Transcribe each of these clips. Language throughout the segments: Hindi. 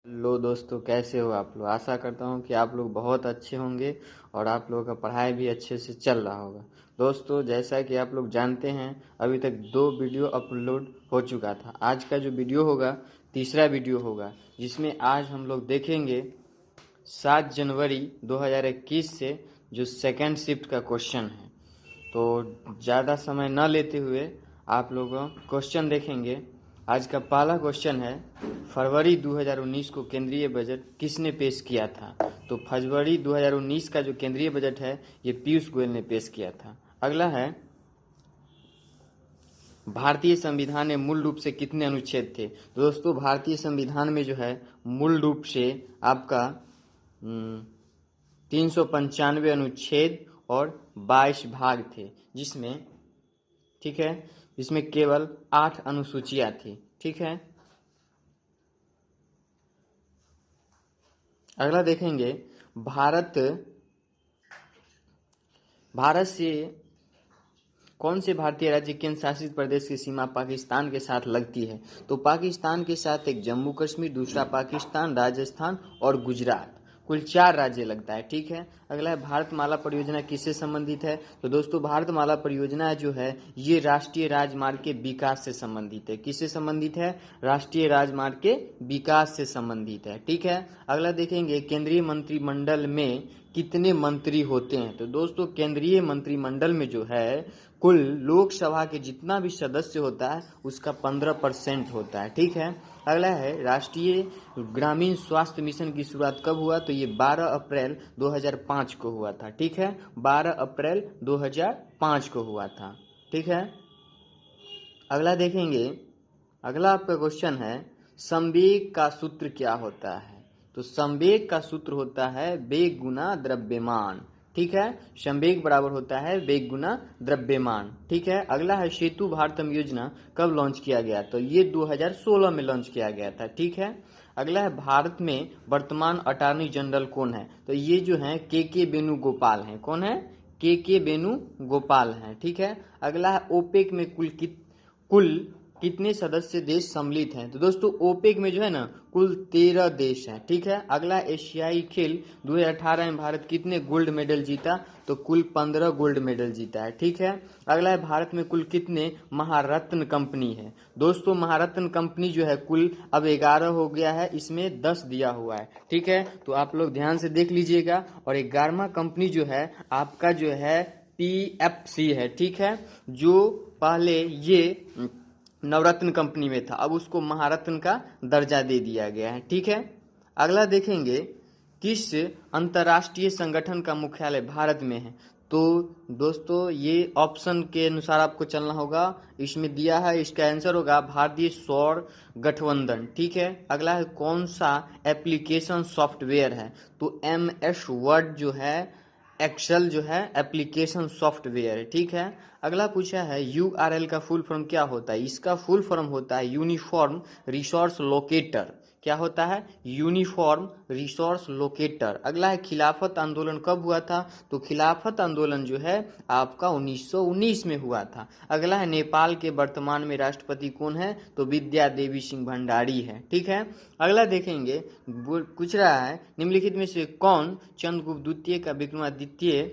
लो दोस्तों, कैसे हो आप लोग। आशा करता हूँ कि आप लोग बहुत अच्छे होंगे और आप लोगों का पढ़ाई भी अच्छे से चल रहा होगा। दोस्तों, जैसा कि आप लोग जानते हैं, अभी तक 2 वीडियो अपलोड हो चुका था। आज का जो वीडियो होगा, तीसरा वीडियो होगा, जिसमें आज हम लोग देखेंगे 7 जनवरी 2021 से जो सेकेंड शिफ्ट का क्वेश्चन है। तो ज़्यादा समय न लेते हुए आप लोग क्वेश्चन देखेंगे। आज का पहला क्वेश्चन है, फरवरी 2019 को केंद्रीय बजट किसने पेश किया था। तो फरवरी 2019 का जो केंद्रीय बजट है, ये पीयूष गोयल ने पेश किया था। अगला है, भारतीय संविधान में मूल रूप से कितने अनुच्छेद थे। तो दोस्तों, भारतीय संविधान में जो है मूल रूप से आपका 395 अनुच्छेद और 22 भाग थे, जिसमें ठीक है, इसमें केवल 8 अनुसूचियां थी। ठीक है, अगला देखेंगे, भारत भारत से कौन से भारतीय राज्य केंद्र शासित प्रदेश की सीमा पाकिस्तान के साथ लगती है। तो पाकिस्तान के साथ एक जम्मू कश्मीर, दूसरा पाकिस्तान, राजस्थान और गुजरात, कुल 4 राज्य लगता है। ठीक है, अगला है, भारतमाला परियोजना किससे संबंधित है। तो दोस्तों, भारतमाला परियोजना जो है ये राष्ट्रीय राजमार्ग के विकास से संबंधित है। किससे संबंधित है? राष्ट्रीय राजमार्ग के विकास से संबंधित है। ठीक है, अगला देखेंगे, केंद्रीय मंत्रिमंडल में कितने मंत्री होते हैं। तो दोस्तों, केंद्रीय मंत्रिमंडल में जो है कुल लोकसभा के जितना भी सदस्य होता है उसका 15% होता है। ठीक है, अगला है, राष्ट्रीय ग्रामीण स्वास्थ्य मिशन की शुरुआत कब हुआ। तो ये 12 अप्रैल 2005 को हुआ था। ठीक है, 12 अप्रैल 2005 को हुआ था। ठीक है, अगला देखेंगे, अगला आपका क्वेश्चन है, संवेग का सूत्र क्या होता है। तो संवेग का सूत्र होता है वेग गुना द्रव्यमान। ठीक है, संवेग बराबर होता है वेग गुना द्रव्यमान। ठीक है, अगला है, सेतु भारतम योजना कब लॉन्च किया गया। तो ये 2016 में लॉन्च किया गया था। ठीक है, अगला है, भारत में वर्तमान अटॉर्नी जनरल कौन है। तो ये जो है के वेणुगोपाल हैं। कौन है? के वेणुगोपाल हैं। ठीक है, अगला है, ओपेक में कुल कितने सदस्य देश सम्मिलित हैं। तो दोस्तों, ओपेक में जो है ना कुल 13 देश हैं। ठीक है, अगला, एशियाई खेल 2018 में भारत कितने गोल्ड मेडल जीता। तो कुल 15 गोल्ड मेडल जीता है। ठीक है, अगला है, भारत में कुल कितने महारत्न कंपनी है। दोस्तों, महारत्न कंपनी जो है कुल अब 11 हो गया है, इसमें 10 दिया हुआ है। ठीक है, तो आप लोग ध्यान से देख लीजिएगा। और 11वां कंपनी जो है आपका जो है PFC है। ठीक है, जो पहले ये नवरत्न कंपनी में था, अब उसको महारत्न का दर्जा दे दिया गया है। ठीक है, अगला देखेंगे, किस अंतर्राष्ट्रीय संगठन का मुख्यालय भारत में है। तो दोस्तों, ये ऑप्शन के अनुसार आपको चलना होगा। इसमें दिया है, इसका आंसर होगा भारतीय सौर गठबंधन। ठीक है, अगला है, कौन सा एप्लीकेशन सॉफ्टवेयर है। तो MS वर्ड जो है, एक्सेल जो है एप्लीकेशन सॉफ्टवेयर है। ठीक है, अगला पूछा है, URL का फुल फॉर्म क्या होता है। इसका फुल फॉर्म होता है यूनिफॉर्म रिसोर्स लोकेटर। क्या होता है? Uniform resource locator. अगला है, खिलाफत आंदोलन कब हुआ था। तो खिलाफत आंदोलन जो है आपका 1919 में हुआ था। अगला है, नेपाल के वर्तमान में राष्ट्रपति कौन है। तो विद्या देवी सिंह भंडारी है। ठीक है, अगला देखेंगे, पूछ रहा है, निम्नलिखित में से कौन चंद्रगुप्त द्वितीय का विक्रमादित्य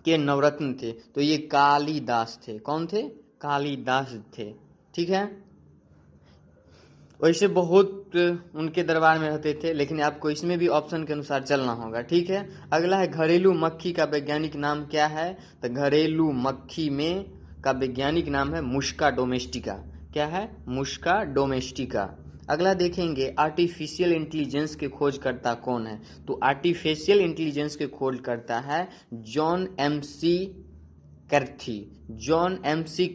के नवरत्न थे। तो ये कालिदास थे। कौन थे? कालिदास थे। ठीक है, वैसे बहुत उनके दरबार में रहते थे, लेकिन आपको इसमें भी ऑप्शन के अनुसार चलना होगा। ठीक है, अगला है, घरेलू मक्खी का वैज्ञानिक नाम क्या है। तो घरेलू मक्खी में का वैज्ञानिक नाम है मुस्का डोमेस्टिका। क्या है? मुस्का डोमेस्टिका। अगला देखेंगे, आर्टिफिशियल इंटेलिजेंस के खोजकर्ता कौन है। तो आर्टिफिशियल इंटेलिजेंस के खोजकर्ता है जॉन MC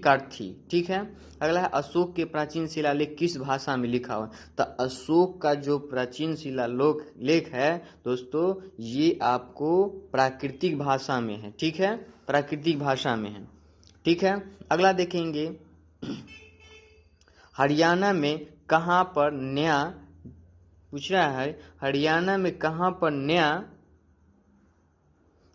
कार्थी। ठीक है, अगला है, अशोक के प्राचीन शिलालेख किस भाषा में लिखा हुआ। तो अशोक का जो प्राचीन शिलालेख है दोस्तों, ये आपको प्राकृतिक भाषा में है। ठीक है, प्राकृतिक भाषा में है। ठीक है, अगला देखेंगे, हरियाणा में कहाँ पर नया पूछ रहा है, हरियाणा में कहाँ पर नया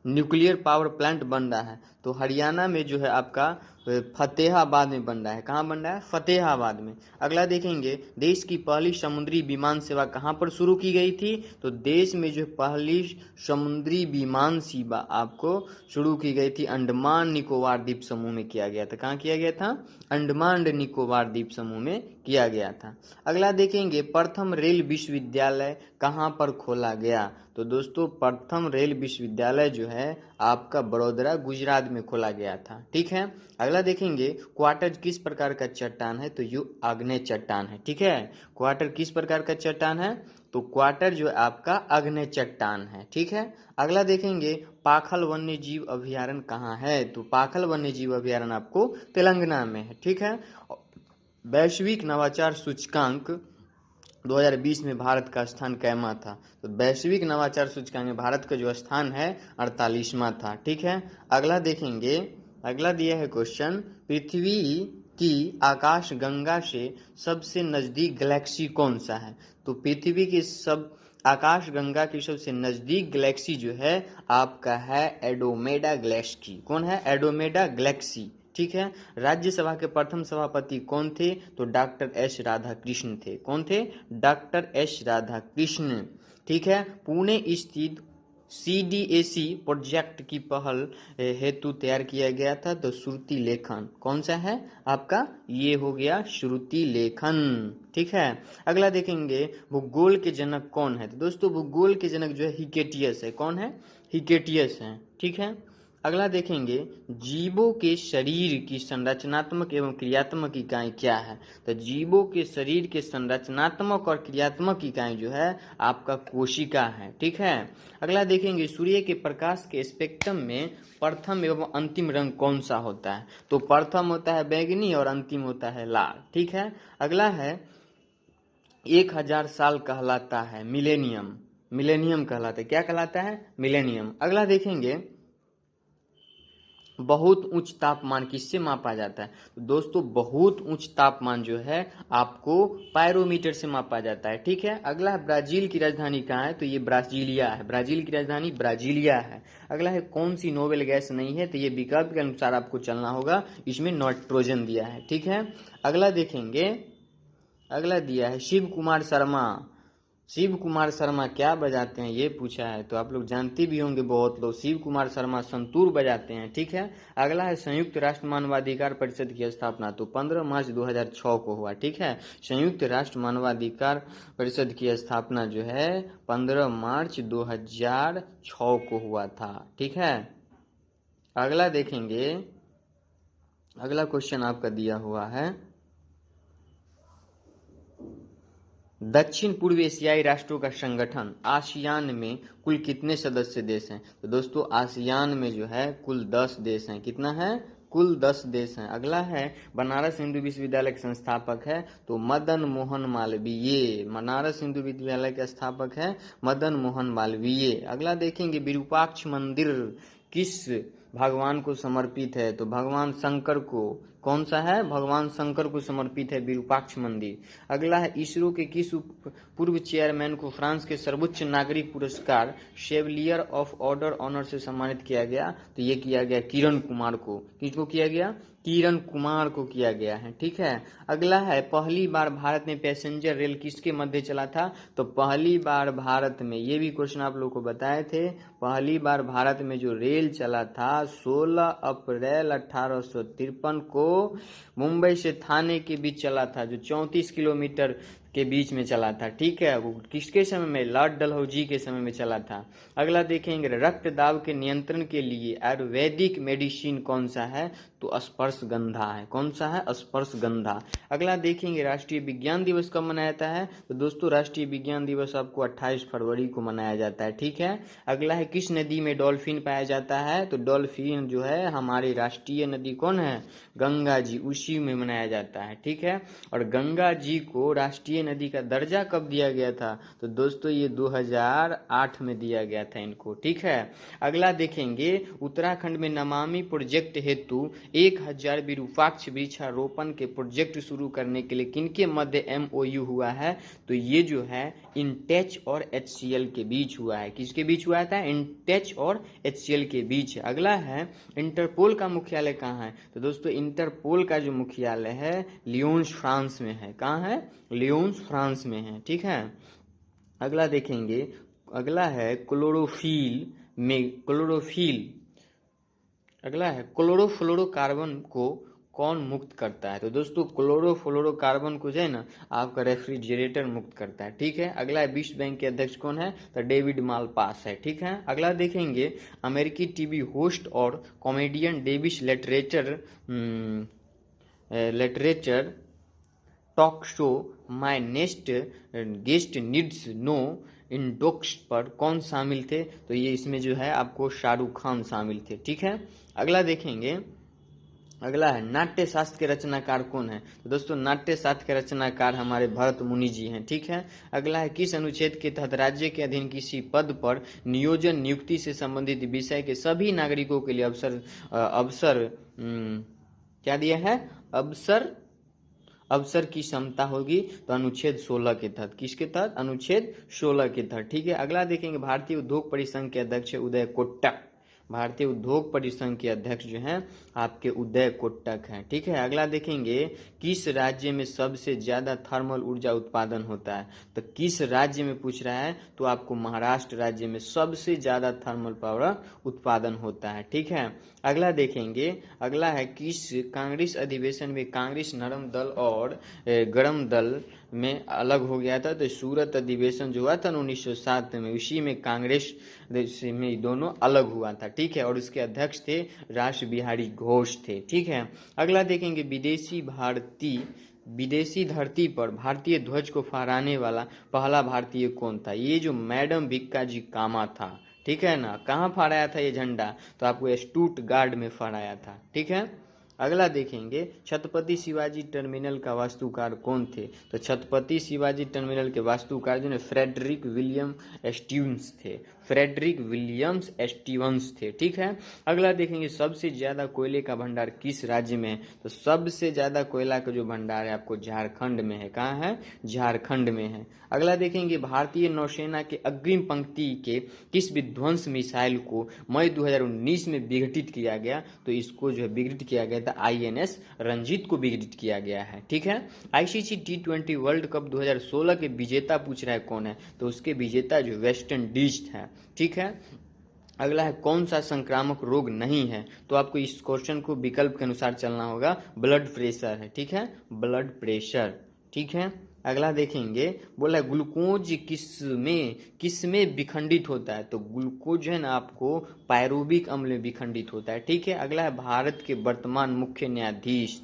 न्यूक्लियर पावर प्लांट बन रहा है। तो हरियाणा में जो है आपका फतेहाबाद में बन रहा है। कहाँ बन रहा है? फतेहाबाद में। अगला देखेंगे, देश की पहली समुद्री विमान सेवा कहाँ पर शुरू की गई थी? तो देश में जो पहली समुद्री विमान सेवा आपको शुरू की गई थी अंडमान निकोबार द्वीप समूह में किया गया था। कहाँ किया गया था? अंडमान निकोबार द्वीप समूह में किया गया था। अगला देखेंगे, प्रथम रेल विश्वविद्यालय कहाँ पर खोला गया? तो दोस्तों प्रथम रेल विश्वविद्यालय जो है आपका बड़ोदरा गुजरात में खोला गया था। ठीक है। अगला देखेंगे, क्वार्टर किस प्रकार का चट्टान है? तो ये आग्नेय चट्टान है। ठीक है। क्वार्टर किस प्रकार का चट्टान है? तो क्वार्टर जो है आपका आग्नेय चट्टान है। ठीक है। अगला देखेंगे, पाखल वन्य जीव अभ्यारण्य कहाँ है? तो पाखल वन्य जीव अभ्यारण्य आपको तेलंगाना में है। ठीक है। वैश्विक नवाचार सूचकांक 2020 में भारत का स्थान कैमा था? तो वैश्विक नवाचार सूचकांक में भारत का जो स्थान है 48वां था। ठीक है। अगला देखेंगे, अगला दिया है क्वेश्चन, पृथ्वी की आकाश गंगा से सबसे नजदीक गैलेक्सी कौन सा है? तो पृथ्वी की आकाश गंगा की सबसे नजदीक गैलेक्सी जो है आपका है एंड्रोमेडा गैलेक्सी। कौन है? Andromeda Galaxy. ठीक है। राज्यसभा के प्रथम सभापति कौन थे? तो डॉक्टर एस राधाकृष्ण थे। कौन थे? Doctor S Radhakrishna. ठीक है। पुणे स्थित CDAC प्रोजेक्ट की पहल हेतु तैयार किया गया था। तो श्रुति लेखन कौन सा है आपका? ये हो गया श्रुति लेखन। ठीक है। अगला देखेंगे, भूगोल के जनक कौन है? तो दोस्तों भूगोल के जनक जो है हिकेटियस है। कौन है? हिकेटियस है। ठीक है। अगला देखेंगे, जीवों के शरीर की संरचनात्मक एवं क्रियात्मक इकाई क्या है? तो जीवों के शरीर के संरचनात्मक और क्रियात्मक इकाई जो है आपका कोशिका है। ठीक है। अगला देखेंगे, सूर्य के प्रकाश के स्पेक्ट्रम में प्रथम एवं अंतिम रंग कौन सा होता है? तो प्रथम होता है बैंगनी और अंतिम होता है लाल। ठीक है। अगला है, 1000 साल कहलाता है मिलेनियम। मिलेनियम कहलाता है, क्या कहलाता है? मिलेनियम। अगला देखेंगे, बहुत उच्च तापमान किससे मापा जाता है? तो दोस्तों बहुत उच्च तापमान जो है आपको पायरोमीटर से मापा जाता है। ठीक है। अगला है, ब्राजील की राजधानी कहाँ है? तो ये ब्राजीलिया है। ब्राजील की राजधानी ब्राजीलिया है। अगला है, कौन सी नोबेल गैस नहीं है? तो ये विकल्प के अनुसार आपको चलना होगा, इसमें नाइट्रोजन दिया है। ठीक है। अगला देखेंगे, अगला दिया है शिव कुमार शर्मा। शिव कुमार शर्मा क्या बजाते हैं ये पूछा है, तो आप लोग जानते भी होंगे बहुत लोग। शिव कुमार शर्मा संतूर बजाते हैं। ठीक है। अगला है, संयुक्त राष्ट्र मानवाधिकार परिषद की स्थापना तो 15 मार्च 2006 को हुआ। ठीक है। संयुक्त राष्ट्र मानवाधिकार परिषद की स्थापना जो है 15 मार्च 2006 को हुआ था। ठीक है। अगला देखेंगे, अगला क्वेश्चन आपका दिया हुआ है, दक्षिण पूर्व एशियाई राष्ट्रों का संगठन आसियान में कुल कितने सदस्य देश हैं? तो दोस्तों आसियान में जो है कुल 10 देश हैं। कितना है? कुल 10 देश हैं। अगला है, बनारस हिंदू विश्वविद्यालय के संस्थापक है तो मदन मोहन मालवीय। बनारस हिंदू विश्वविद्यालय के स्थापक है मदन मोहन मालवीय। अगला देखेंगे, विरूपाक्ष मंदिर किस भगवान को समर्पित है? तो भगवान शंकर को। कौन सा है? भगवान शंकर को समर्पित है विरूपाक्ष मंदिर। अगला है, इसरो के किस पूर्व चेयरमैन को फ्रांस के सर्वोच्च नागरिक पुरस्कार शेवलियर ऑफ ऑर्डर ऑनर से सम्मानित किया गया? तो ये किया गया किरण कुमार को। किसको किया गया? किरण कुमार को किया गया है। ठीक है। अगला है, पहली बार भारत में पैसेंजर रेल किसके मध्य चला था? तो पहली बार भारत में, ये भी क्वेश्चन आप लोग को बताए थे, पहली बार भारत में जो रेल चला था 16 अप्रैल 1853 को मुंबई से थाने के बीच चला था, जो 34 किलोमीटर के बीच में चला था। ठीक है। वो किसके समय में? लॉर्ड डलहौजी के समय में चला था। अगला देखेंगे, रक्त दाब के नियंत्रण के लिए आयुर्वेदिक मेडिसिन कौन सा है? तो स्पर्शगंधा है। कौन सा है? स्पर्शगंधा। अगला देखेंगे, राष्ट्रीय विज्ञान दिवस कब मनाया जाता है? तो दोस्तों राष्ट्रीय विज्ञान दिवस आपको 28 फरवरी को मनाया जाता है। ठीक है। अगला है, किस नदी में डॉल्फिन पाया जाता है? तो डॉल्फिन जो है हमारी राष्ट्रीय नदी कौन है? गंगा जी, उसी में मनाया जाता है। ठीक है। और गंगा जी को राष्ट्रीय केंद्रीय नदी का दर्जा कब दिया गया था? तो दोस्तों ये 2008 में दिया गया था इनको, ठीक है। अगला देखेंगे, उत्तराखंड में नमामि प्रोजेक्ट हेतु 1000 विरूपाक्ष वृक्षारोपण के प्रोजेक्ट शुरू करने के लिए किनके मध्य MOU हुआ है? तो ये जो है इंटेच और HCL के बीच हुआ है। किसके बीच हुआ था? इंटेच और HCL के बीच। अगला है, इंटरपोल का मुख्यालय कहाँ है? तो दोस्तों इंटरपोल का जो मुख्यालय है लियोन्स फ्रांस में है। कहाँ है? लियोन्स फ्रांस में है, ठीक है। अगला देखेंगे, अगला है अगला है क्लोरोफ्लोरोकार्बन को कौन मुक्त करता है? तो दोस्तों क्लोरोफ्लोरोकार्बन को जो है ना आपका रेफ्रिजरेटर मुक्त करता है, ठीक है। अगला है, विश्व बैंक के अध्यक्ष कौन है? तो डेविड मालपास है, ठीक है। अगला देखेंगे, अमेरिकी टीवी होस्ट और comedian David Letterman talk show my next guest needs no introduction पर कौन शामिल थे? तो ये इसमें जो है आपको शाहरुख खान शामिल थे, ठीक है। अगला देखेंगे, अगला है, नाट्य शास्त्र के रचनाकार कौन है? तो दोस्तों नाट्य शास्त्र के रचनाकार हमारे भरत मुनि जी हैं, ठीक है। अगला है, किस अनुच्छेद के तहत राज्य के अधीन किसी पद पर नियोजन नियुक्ति से संबंधित विषय के सभी नागरिकों के लिए अवसर क्या दिया है? अवसर की क्षमता होगी? तो अनुच्छेद 16 के तहत। किसके तहत? अनुच्छेद 16 के तहत, ठीक है। अगला देखेंगे, भारतीय उद्योग परिसंघ के अध्यक्ष उदय कोटक। भारतीय उद्योग परिसंघ के अध्यक्ष जो हैं आपके उदय कोटक हैं, ठीक है। अगला देखेंगे, किस राज्य में सबसे ज्यादा थर्मल ऊर्जा उत्पादन होता है? तो किस राज्य में पूछ रहा है? तो आपको महाराष्ट्र राज्य में सबसे ज्यादा थर्मल पावर उत्पादन होता है, ठीक है। अगला देखेंगे, अगला है, किस कांग्रेस अधिवेशन में कांग्रेस नरम दल और गरम दल में अलग हो गया था? तो सूरत अधिवेशन जो हुआ था 1907 में, उसी में कांग्रेस में दोनों अलग हुआ था, ठीक है। और उसके अध्यक्ष थे रास बिहारी घोष थे, ठीक है। अगला देखेंगे, विदेशी धरती पर भारतीय ध्वज को फहराने वाला पहला भारतीय कौन था? ये जो मैडम भिक्का जी कामा था, ठीक है ना। कहाँ फहराया था ये झंडा? तो आपको स्टुटगार्ट में फहराया था, ठीक है। अगला देखेंगे, छत्रपति शिवाजी टर्मिनल का वास्तुकार कौन थे? तो छत्रपति शिवाजी टर्मिनल के वास्तुकार जो है फ्रेडरिक विलियम्स स्टीवंस थे, ठीक है। अगला देखेंगे, सबसे ज्यादा कोयले का भंडार किस राज्य में है? तो सबसे ज्यादा कोयला का जो भंडार है आपको झारखंड में है। कहाँ है? झारखंड में है। अगला देखेंगे, भारतीय नौसेना के अग्रिम पंक्ति के किस विध्वंस मिसाइल को मई 2019 में विघटित किया गया? तो इसको जो है विघटित किया गया था INS रंजीत को विघटित किया गया है, ठीक है। ICC T20 वर्ल्ड कप 2016 के विजेता पूछ रहा है कौन है? तो उसके विजेता जो वेस्ट इंडीज है, ठीक है। अगला है, कौन सा संक्रामक रोग नहीं है? तो आपको इस क्वेश्चन को विकल्प के अनुसार चलना होगा। ब्लड प्रेशर है, ठीक है, ब्लड प्रेशर, ठीक है। अगला देखेंगे, बोला है ग्लूकोज किसमें विखंडित होता है? तो ग्लूकोज है ना आपको पायरुविक अम्ल में विखंडित होता है, ठीक है। अगला है, भारत के वर्तमान मुख्य न्यायाधीश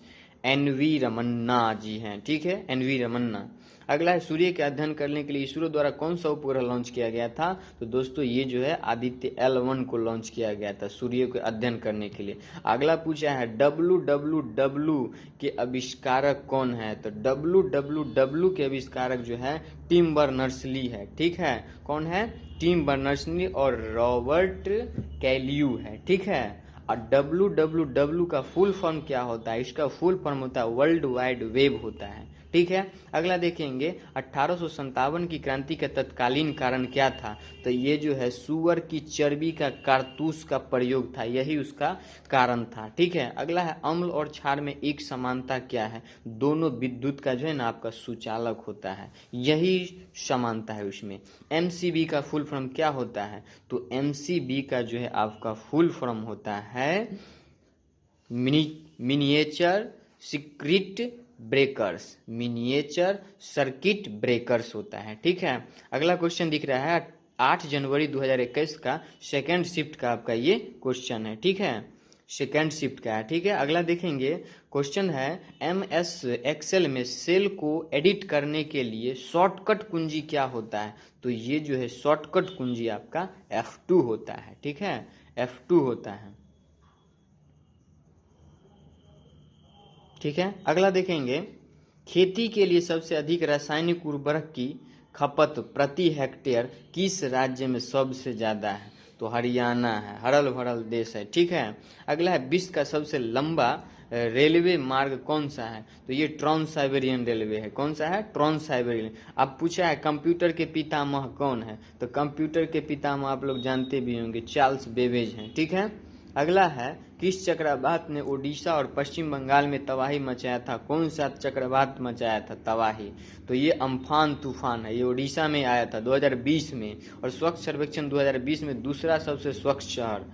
NV रमन्ना जी हैं, ठीक है, NV रमन्ना। अगला है, सूर्य के अध्ययन करने के लिए इसरो द्वारा कौन सा उपग्रह लॉन्च किया गया था? तो दोस्तों ये जो है आदित्य L1 को लॉन्च किया गया था सूर्य के अध्ययन करने के लिए। अगला पूछा है, WWW के आविष्कारक कौन है? तो WWW के आविष्कारक जो है टिम बर्नर्स-ली है, ठीक है। कौन है? टिम बर्नर्स-ली और रॉबर्ट कैल्यू है, ठीक है। और WWW का फुल फॉर्म क्या होता है? इसका फुल फॉर्म होता है वर्ल्ड वाइड वेब होता है, ठीक है। अगला देखेंगे, 1857 की क्रांति का तत्कालीन कारण क्या था? तो ये जो है सुअर की चर्बी का कारतूस का प्रयोग था, यही उसका कारण था, ठीक है। अगला है, अम्ल और क्षार में एक समानता क्या है? दोनों विद्युत का जो है ना आपका सुचालक होता है, यही समानता है उसमें। MCB का फुल फॉर्म क्या होता है? तो MCB का जो है आपका फुल फॉर्म होता है मिनिएचर सर्किट ब्रेकर्स होता है, ठीक है। अगला क्वेश्चन दिख रहा है 8 जनवरी 2021 का सेकेंड शिफ्ट का आपका ये क्वेश्चन है, ठीक है, सेकेंड शिफ्ट का है, ठीक है। अगला देखेंगे, क्वेश्चन है MS Excel में सेल को एडिट करने के लिए शॉर्टकट कुंजी क्या होता है? तो ये जो है शॉर्टकट कुंजी आपका F2 होता है, ठीक है, F2 होता है, ठीक है। अगला देखेंगे, खेती के लिए सबसे अधिक रासायनिक उर्वरक की खपत प्रति हेक्टेयर किस राज्य में सबसे ज़्यादा है? तो हरियाणा है, हरल भरल देश है। ठीक है, अगला है विश्व का सबसे लंबा रेलवे मार्ग कौन सा है? तो ये ट्रांस साइबेरियन रेलवे है। कौन सा है? Trans Siberian. अब पूछा है कंप्यूटर के पितामह कौन है? तो कंप्यूटर के पितामह आप लोग जानते भी होंगे, चार्ल्स बेबेज हैं। ठीक है, अगला है किस चक्रवात ने ओडिशा और पश्चिम बंगाल में तबाही मचाया था? कौन सा चक्रवात मचाया था तबाही? तो ये अम्फान तूफान है, ये ओडिशा में आया था 2020 में। और स्वच्छ सर्वेक्षण 2020 में दूसरा सबसे स्वच्छ शहर,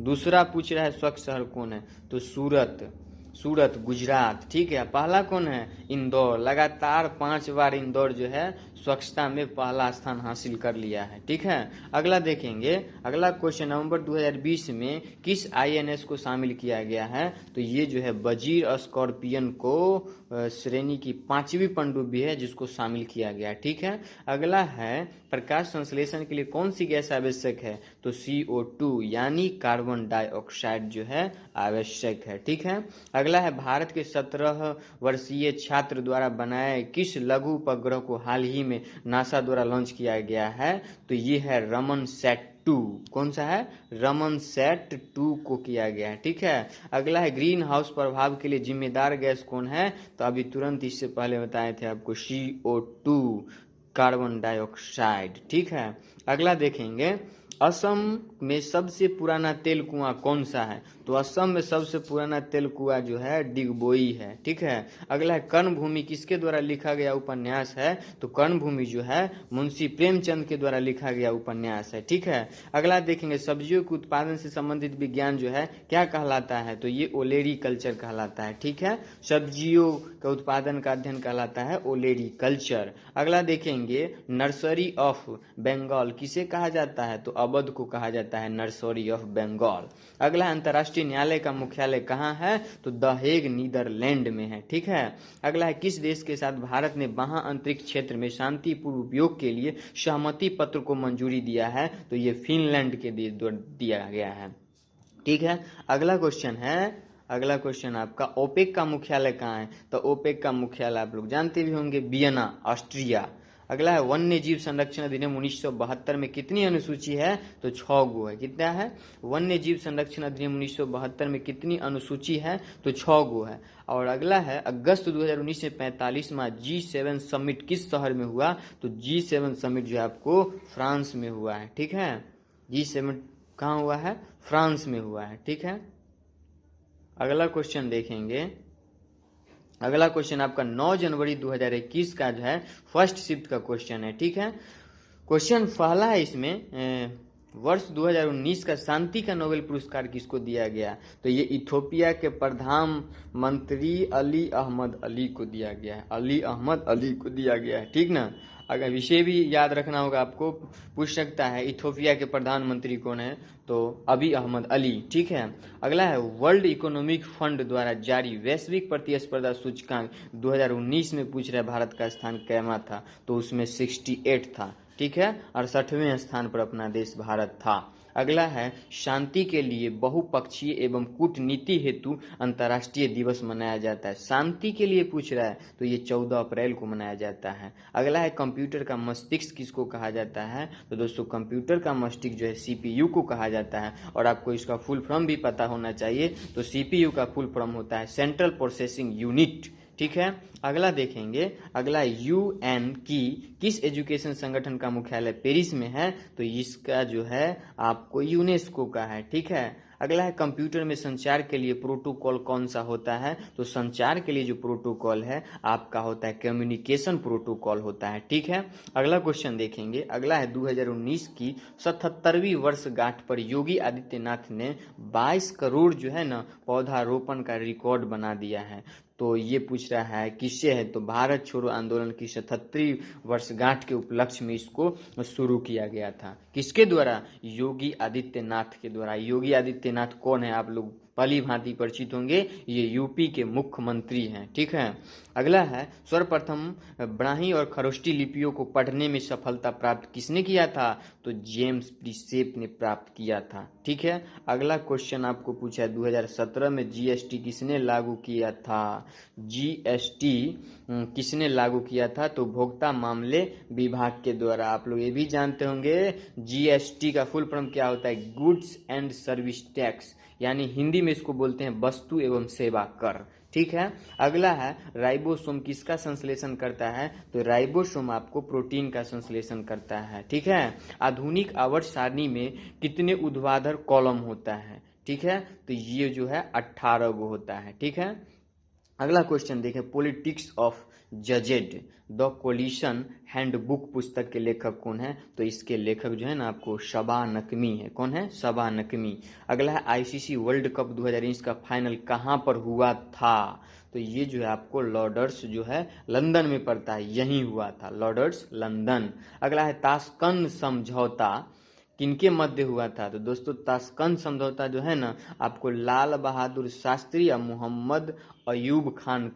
दूसरा पूछ रहा है स्वच्छ शहर कौन है? तो सूरत, सूरत गुजरात। ठीक है, पहला कौन है? इंदौर। लगातार 5 बार इंदौर जो है स्वच्छता में पहला स्थान हासिल कर लिया है। ठीक है, अगला देखेंगे, अगला क्वेश्चन नवंबर 2020 में किस आईएनएस को शामिल किया गया है? तो ये जो है वजीर स्कॉर्पियन को श्रेणी की 5वीं पनडुब्बी है जिसको शामिल किया गया। ठीक है, अगला है प्रकाश संश्लेषण के लिए कौन सी गैस आवश्यक है? तो CO2 यानी कार्बन डाइऑक्साइड जो है आवश्यक है। ठीक है, अगला है भारत के 17 वर्षीय छात्र द्वारा बनाए किस लघु उपग्रह को हाल ही में नासा द्वारा लॉन्च किया गया है? तो ये है रमन सेट 2। कौन सा है? रमन सेट 2 को किया गया है। ठीक है, अगला है ग्रीन हाउस प्रभाव के लिए जिम्मेदार गैस कौन है? तो अभी तुरंत इससे पहले बताए थे आपको, CO2 कार्बन डाइऑक्साइड। ठीक है, अगला देखेंगे असम में सबसे पुराना तेल कुआं कौन सा है? तो असम में सबसे पुराना तेल कुआं जो है डिगबोई है। ठीक है, अगला है कर्णभूमि किसके द्वारा लिखा गया उपन्यास है? तो कर्णभूमि जो है मुंशी प्रेमचंद के द्वारा लिखा गया उपन्यास है। ठीक है, अगला देखेंगे सब्जियों के उत्पादन से संबंधित विज्ञान जो है क्या कहलाता है? तो ये ओलेरी कल्चर कहलाता है। ठीक है, सब्जियों का उत्पादन का अध्ययन कहलाता है ओलेरी कल्चर। अगला देखेंगे नर्सरी ऑफ बंगाल किसे कहा जाता है? तो अवध को कहा जाता है नर्सरी ऑफ बंगाल। अगला अंतर्राष्ट्रीय न्यायालय का मुख्यालय कहाँ है? तो द हेग नीदरलैंड में है। ठीक है, अगला है किस देश के साथ भारत ने महा अंतरिक्ष क्षेत्र में शांतिपूर्ण उपयोग के लिए सहमति पत्र को मंजूरी दिया है? तो ये फिनलैंड के द्वारा दिया गया है। ठीक है, अगला क्वेश्चन है, अगला क्वेश्चन आपका ओपेक का मुख्यालय कहाँ है? तो ओपेक का मुख्यालय आप लोग जानते भी होंगे वियना, ऑस्ट्रिया। अगला है वन्य जीव संरक्षण अधिनियम 1972 में कितनी अनुसूची है? तो 6 गो है। कितना है? वन्य जीव संरक्षण अधिनियम 1972 में कितनी अनुसूची है? तो 6 गो है। और अगला है अगस्त 2019 में 45वां G7 समिट किस शहर में हुआ? तो G7 समिट जो है आपको फ्रांस में हुआ है। ठीक है, G7 कहाँ हुआ है? फ्रांस में हुआ है। ठीक है, अगला क्वेश्चन देखेंगे, अगला क्वेश्चन आपका 9 जनवरी 2021 का जो है फर्स्ट शिफ्ट का क्वेश्चन है। ठीक है, क्वेश्चन पहला है इसमें वर्ष 2019 का शांति का नोबेल पुरस्कार किसको दिया गया? तो ये इथोपिया के प्रधानमंत्री अली अहमद अली को दिया गया है, अली अहमद अली को दिया गया है। ठीक ना, अगर विषय भी याद रखना होगा आपको, पूछ सकता है इथोपिया के प्रधानमंत्री कौन है? तो अभी अहमद अली। ठीक है, अगला है वर्ल्ड इकोनॉमिक फंड द्वारा जारी वैश्विक प्रतिस्पर्धा सूचकांक 2019 में पूछ रहा है भारत का स्थान कैमा था? तो उसमें 68 था। ठीक है, 68वें स्थान पर अपना देश भारत था। अगला है शांति के लिए बहुपक्षीय एवं कूटनीति हेतु अंतर्राष्ट्रीय दिवस मनाया जाता है। शांति के लिए पूछ रहा है तो ये 14 अप्रैल को मनाया जाता है। अगला है कंप्यूटर का मस्तिष्क किसको कहा जाता है? तो दोस्तों कंप्यूटर का मस्तिष्क जो है CPU को कहा जाता है। और आपको इसका फुल फॉर्म भी पता होना चाहिए, तो CPU का फुल फॉर्म होता है सेंट्रल प्रोसेसिंग यूनिट। ठीक है, अगला देखेंगे, अगला UN की किस एजुकेशन संगठन का मुख्यालय पेरिस में है? तो इसका जो है आपको यूनेस्को का है। ठीक है, अगला है कंप्यूटर में संचार के लिए प्रोटोकॉल कौन सा होता है? तो संचार के लिए जो प्रोटोकॉल है आपका होता है कम्युनिकेशन प्रोटोकॉल होता है। ठीक है, अगला क्वेश्चन देखेंगे, अगला है 2019 की 77वीं वर्षगांठ पर योगी आदित्यनाथ ने 22 करोड़ जो है ना पौधारोपण का रिकॉर्ड बना दिया है। तो ये पूछ रहा है किससे है? तो भारत छोड़ो आंदोलन की 77वीं वर्षगांठ के उपलक्ष्य में इसको शुरू किया गया था। किसके द्वारा? योगी आदित्यनाथ के द्वारा। योगी आदित्यनाथ कौन है आप लोग भली भांति परिचित होंगे, ये यूपी के मुख्यमंत्री हैं। ठीक है। अगला है, सर्वप्रथम ब्राह्मी और खरोष्टी लिपियों को पढ़ने में सफलता प्राप्त किसने किया था? तो जेम्स प्रिसेप ने प्राप्त किया था। ठीक है। अगला क्वेश्चन आपको पूछा है 2017 में जीएसटी किसने लागू किया था? जीएसटी किसने लागू किया था? तो उपभोक्ता मामले विभाग के द्वारा। आप लोग ये भी जानते होंगे जीएसटी का फुल फॉर्म क्या होता है? गुड्स एंड सर्विस टैक्स, यानी हिंदी में इसको बोलते हैं वस्तु एवं सेवा कर। ठीक है। अगला है, राइबोसोम किसका संश्लेषण करता है? तो राइबोसोम आपको प्रोटीन का संश्लेषण करता है। ठीक है। आधुनिक आवर्त सारणी में कितने ऊर्ध्वाधर कॉलम होता है? ठीक है, तो ये जो है 18 गो होता है। ठीक है। अगला क्वेश्चन देखें, politics of Jugaad the coalition handbook पुस्तक के लेखक कौन है? तो इसके लेखक जो है ना आपको सबा नकवी है। कौन है? सबा नकवी। अगला है, आईसीसी वर्ल्ड कप 2019 का फाइनल कहाँ पर हुआ था? तो ये जो है आपको लॉर्ड्स जो है लंदन में पड़ता है, यहीं हुआ था, लॉर्ड्स लंदन। अगला है, ताशकंद समझौता किनके मध्य हुआ था? तो दोस्तों ताशकंद समझौता जो है ना आपको लाल बहादुर शास्त्री या मोहम्मद अयूब खान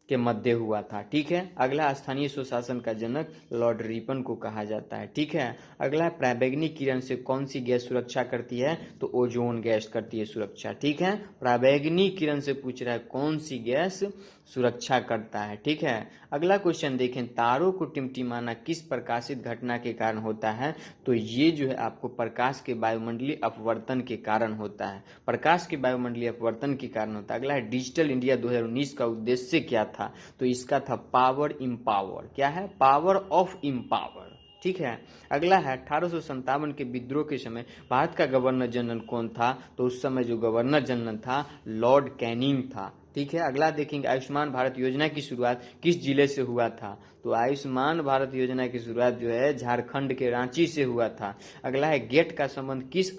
के मध्य हुआ था। ठीक है। अगला, स्थानीय स्वशासन का जनक लॉर्ड रिपन को कहा जाता है। ठीक है। अगला, पराबैंगनी किरण से कौन सी गैस सुरक्षा करती है? तो ओजोन गैस करती है सुरक्षा। ठीक है। पराबैंगनी किरण से पूछ रहा है कौन सी गैस सुरक्षा करता है। ठीक है। अगला क्वेश्चन देखें, तारों को टिमटिमाना किस प्रकाशित घटना के कारण होता है? तो ये जो है आपको प्रकाश के वायुमंडलीय अपवर्तन के कारण होता है। प्रकाश के वायुमंडलीय अपवर्तन के कारण होता है। अगला है, डिजिटल इंडिया 2019 का उद्देश्य क्या था? तो इसका था पावर इम्पावर। क्या है? Power of empower. ठीक है। अगला है, 1857 के विद्रोह के समय भारत का गवर्नर जनरल कौन था? तो उस समय जो गवर्नर जनरल था लॉर्ड कैनिंग था। ठीक है। अगला देखेंगे, आयुष्मान भारत योजना की शुरुआत किस जिले से हुआ था? तो आयुष्मान भारत योजना की शुरुआत जो है झारखंड के रांची से हुआ था। अगला है, गेट का संबंध किस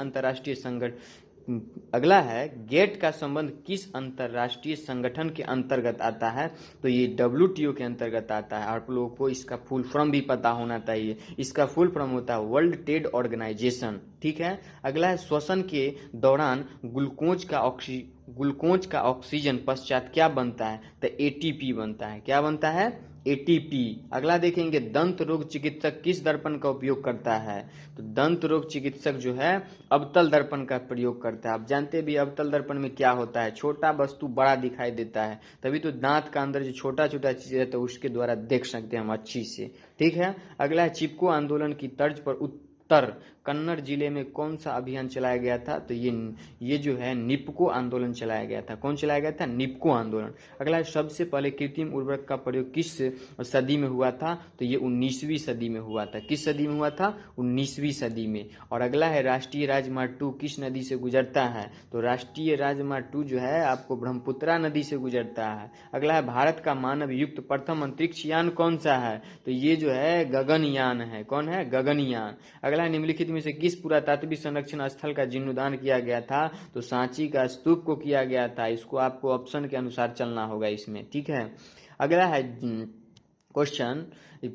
अंतर्राष्ट्रीय संगठन के अंतर्गत आता है? तो ये डब्ल्यूटीओ के अंतर्गत आता है। आप लोगों को इसका फुल फॉर्म भी पता होना चाहिए। इसका फुल फॉर्म होता है वर्ल्ड ट्रेड ऑर्गेनाइजेशन। ठीक है। अगला है, श्वसन के दौरान ग्लूकोज का ऑक्सीजन पश्चात क्या बनता है? तो एटीपी बनता है। क्या बनता है? एटीपी। अगला देखेंगे, दंत रोग चिकित्सक किस दर्पण का उपयोग करता है? तो दंत रोग चिकित्सक जो है अवतल दर्पण का प्रयोग करता है। आप जानते भी अवतल दर्पण में क्या होता है, छोटा वस्तु बड़ा दिखाई देता है, तभी तो दांत का अंदर जो छोटा छोटा चीज है तो उसके द्वारा देख सकते हैं हम अच्छी से। ठीक है। अगला है, चिपको आंदोलन की तर्ज पर उत्तर कन्नड़ जिले में कौन सा अभियान चलाया गया था? तो ये जो है निपको आंदोलन चलाया गया था। कौन चलाया गया था? निपको आंदोलन। अगला है, सबसे पहले कृत्रिम उर्वरक का प्रयोग किस सदी में हुआ था? तो ये 19वीं सदी में हुआ था। किस सदी में हुआ था? 19वीं सदी में। और अगला है, राष्ट्रीय राजमार्ग 2 किस नदी से गुजरता है? तो राष्ट्रीय राजमार्ग 2 जो है आपको ब्रह्मपुत्रा नदी से गुजरता है। अगला है, भारत का मानव युक्त प्रथम अंतरिक्ष यान कौन सा है? तो ये जो है गगनयान है। कौन है? गगनयान। अगला, निम्नलिखित में से किस पुरातात्विक संरक्षण स्थल का जीर्णोद्धार किया गया था? तो सांची का स्तूप को किया गया था। इसको आपको ऑप्शन के अनुसार चलना होगा इसमें। ठीक है। अगला है, क्वेश्चन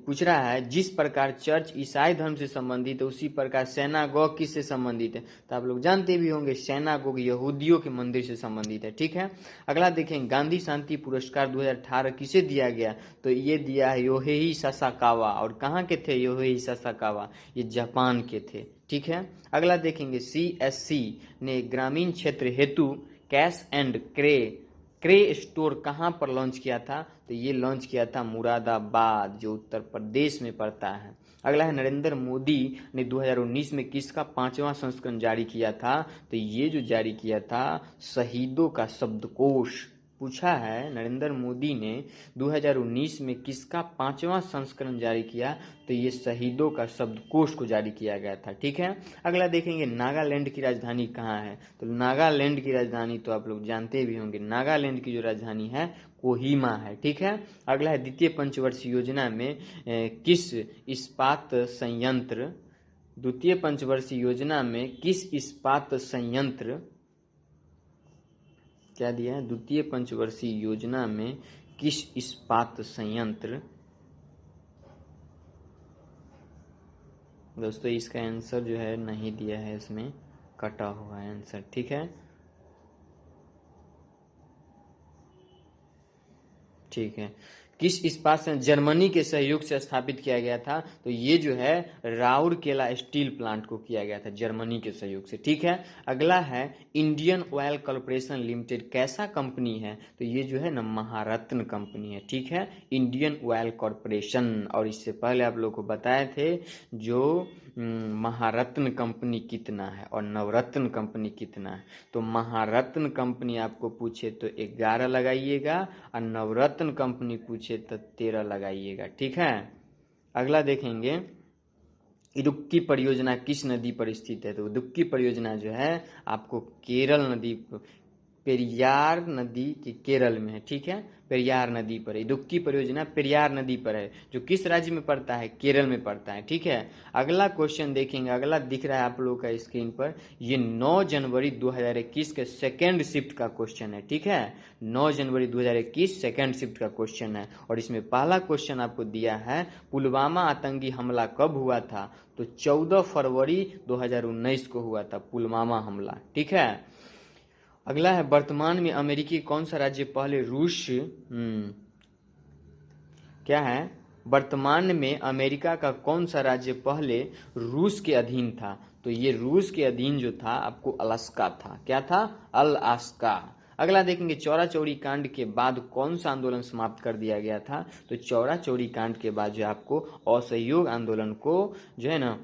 पूछ रहा है, जिस प्रकार चर्च ईसाई धर्म से संबंधित है उसी प्रकार सेनागोग किससे संबंधित है? तो आप लोग जानते भी होंगे सेनागोग यहूदियों के मंदिर से संबंधित है। ठीक है। अगला देखें, गांधी शांति पुरस्कार 2018 किसे दिया गया? तो ये दिया है योहेई सासाकावा। और कहाँ के थे योहेई सासाकावा? ये जापान के थे। ठीक है। अगला देखेंगे, CSC ने ग्रामीण क्षेत्र हेतु कैश एंड क्रे स्टोर कहाँ पर लॉन्च किया था? तो ये लॉन्च किया था मुरादाबाद, जो उत्तर प्रदेश में पड़ता है। अगला है, नरेंद्र मोदी ने 2019 में किसका 5वां संस्करण जारी किया था? तो ये जो जारी किया था शहीदों का शब्दकोश पूछा है। नरेंद्र मोदी ने 2019 में किसका 5वां संस्करण जारी किया? तो ये शहीदों का शब्दकोश को जारी किया गया था। ठीक है। अगला देखेंगे, नागालैंड की राजधानी कहाँ है? तो नागालैंड की राजधानी तो आप लोग जानते भी होंगे, नागालैंड की जो राजधानी है कोहिमा है। ठीक है। अगला है, द्वितीय पंचवर्षीय योजना में किस इस्पात संयंत्र द्वितीय पंचवर्षीय योजना में किस इस्पात संयंत्र क्या दिया है? द्वितीय पंचवर्षीय योजना में किस इस्पात संयंत्र, दोस्तों इसका आंसर जो है नहीं दिया है, इसमें कटा हुआ है आंसर। ठीक है। ठीक है। किस इस्पात संयंत्र जर्मनी के सहयोग से स्थापित किया गया था? तो ये जो है राउरकेला स्टील प्लांट को किया गया था जर्मनी के सहयोग से। ठीक है। अगला है इंडियन ऑयल कॉर्पोरेशन लिमिटेड कैसा कंपनी है? तो ये जो है ना महारत्न कंपनी है। ठीक है, इंडियन ऑयल कॉर्पोरेशन। और इससे पहले आप लोग को बताए थे जो महारत्न कंपनी कितना है और नवरत्न कंपनी कितना है। तो महारत्न कंपनी आपको पूछे तो 11 लगाइएगा और नवरत्न कंपनी पूछे तो 13 लगाइएगा। ठीक है। अगला देखेंगे इडुक्की परियोजना किस नदी पर स्थित है? तो इडुक्की परियोजना जो है आपको केरल नदी, पेरियार नदी के केरल में है। ठीक है, पेरियार नदी पर है। इडुक्की परियोजना पेरियार नदी पर है, जो किस राज्य में पड़ता है? केरल में पड़ता है। ठीक है। अगला क्वेश्चन देखेंगे, अगला दिख रहा है आप लोगों का स्क्रीन पर, ये 9 जनवरी 2021 के सेकेंड शिफ्ट का क्वेश्चन है। ठीक है, 9 जनवरी 2021 सेकेंड शिफ्ट का क्वेश्चन है। और इसमें पहला क्वेश्चन आपको दिया है पुलवामा आतंकी हमला कब हुआ था? तो 14 फरवरी 2019 को हुआ था पुलवामा हमला। ठीक है। अगला है वर्तमान में अमेरिकी कौन सा राज्य पहले रूस क्या है? वर्तमान में अमेरिका का कौन सा राज्य पहले रूस के अधीन था? तो ये रूस के अधीन जो था आपको अलास्का था। क्या था? अलास्का। अगला देखेंगे चौरा चौरी कांड के बाद कौन सा आंदोलन समाप्त कर दिया गया था? तो चौरा चौरी कांड के बाद जो आपको असहयोग आंदोलन को जो है ना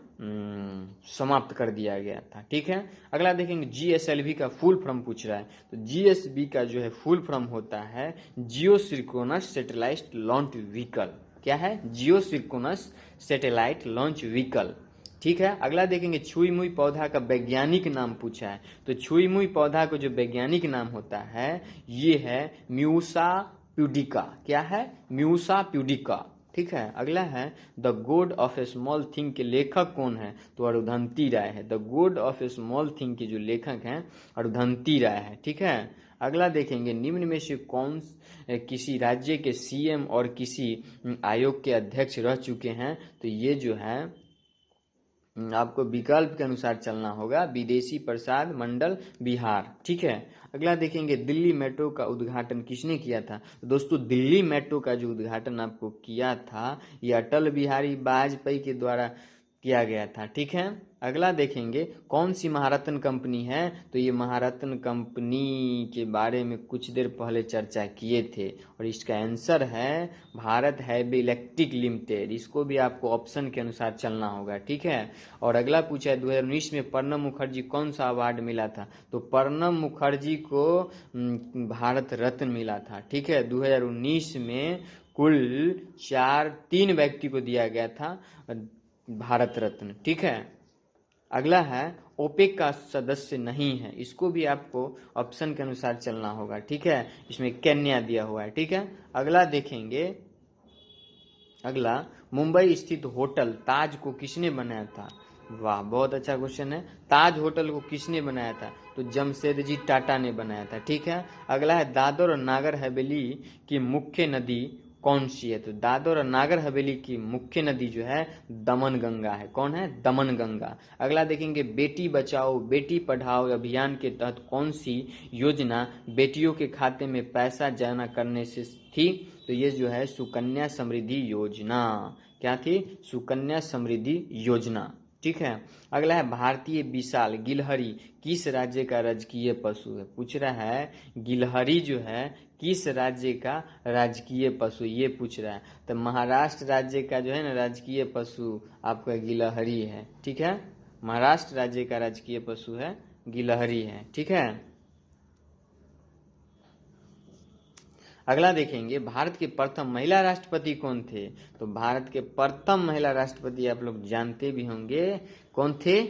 समाप्त कर दिया गया था। ठीक है। अगला देखेंगे जीएसएलवी का फुल फॉर्म पूछ रहा है। तो जीएसबी का जो है फुल फॉर्म होता है जियो सिंक्रोनस सैटेलाइट लॉन्च व्हीकल। क्या है? जियो सिंक्रोनस सैटेलाइट लॉन्च व्हीकल। ठीक है। अगला देखेंगे छुई मुई पौधा का वैज्ञानिक नाम पूछा है। तो छुई मुई पौधा को जो वैज्ञानिक नाम होता है ये है म्यूसा प्यूडिका। क्या है? Musa pudica. ठीक है। अगला है the God of A small thing के लेखक कौन है? तो अरुंधति राय है। The God of A small thing के जो लेखक हैं अरुंधति राय है। ठीक है। अगला देखेंगे निम्न में से कौन किसी राज्य के सीएम और किसी आयोग के अध्यक्ष रह चुके हैं? तो ये जो है आपको विकल्प के अनुसार चलना होगा। विदेशी प्रसाद मंडल बिहार। ठीक है। अगला देखेंगे दिल्ली मेट्रो का उद्घाटन किसने किया था? तो दोस्तों दिल्ली मेट्रो का जो उद्घाटन आपको किया था ये अटल बिहारी वाजपेयी के द्वारा किया गया था। ठीक है। अगला देखेंगे कौन सी महारत्न कंपनी है? तो ये महारत्न कंपनी के बारे में कुछ देर पहले चर्चा किए थे और इसका आंसर है भारत हैवी इलेक्ट्रिक लिमिटेड। इसको भी आपको ऑप्शन के अनुसार चलना होगा। ठीक है। और अगला पूछा है 2019 में प्रणब मुखर्जी कौन सा अवार्ड मिला था? तो प्रणब मुखर्जी को भारत रत्न मिला था। ठीक है। 2019 में कुल 3 व्यक्ति को दिया गया था भारत रत्न। ठीक है। अगला है ओपेक का सदस्य नहीं है, इसको भी आपको ऑप्शन के अनुसार चलना होगा। ठीक है। इसमें केन्या दिया हुआ है। ठीक है। अगला देखेंगे, अगला मुंबई स्थित होटल ताज को किसने बनाया था? वाह, बहुत अच्छा क्वेश्चन है। ताज होटल को किसने बनाया था? तो जमशेदजी टाटा ने बनाया था। ठीक है। अगला है दादर और नागर हवेली की मुख्य नदी कौन सी है? तो दादर और नागर हवेली की मुख्य नदी जो है दमन गंगा है। कौन है? दमन गंगा। अगला देखेंगे बेटी बचाओ बेटी पढ़ाओ अभियान के तहत कौन सी योजना बेटियों के खाते में पैसा जमा करने से थी? तो ये जो है सुकन्या समृद्धि योजना। क्या थी? सुकन्या समृद्धि योजना। ठीक है। अगला है भारतीय विशाल गिलहरी किस राज्य का राजकीय पशु है? पूछ रहा है गिलहरी जो है किस राज्य का राजकीय पशु, ये पूछ रहा है। तो महाराष्ट्र राज्य का जो है ना राजकीय पशु आपका गिलहरी है। ठीक है। महाराष्ट्र राज्य का राजकीय पशु है गिलहरी है। ठीक है। अगला देखेंगे भारत के प्रथम महिला राष्ट्रपति कौन थे? तो भारत के प्रथम महिला राष्ट्रपति आप लोग जानते भी होंगे कौन थे?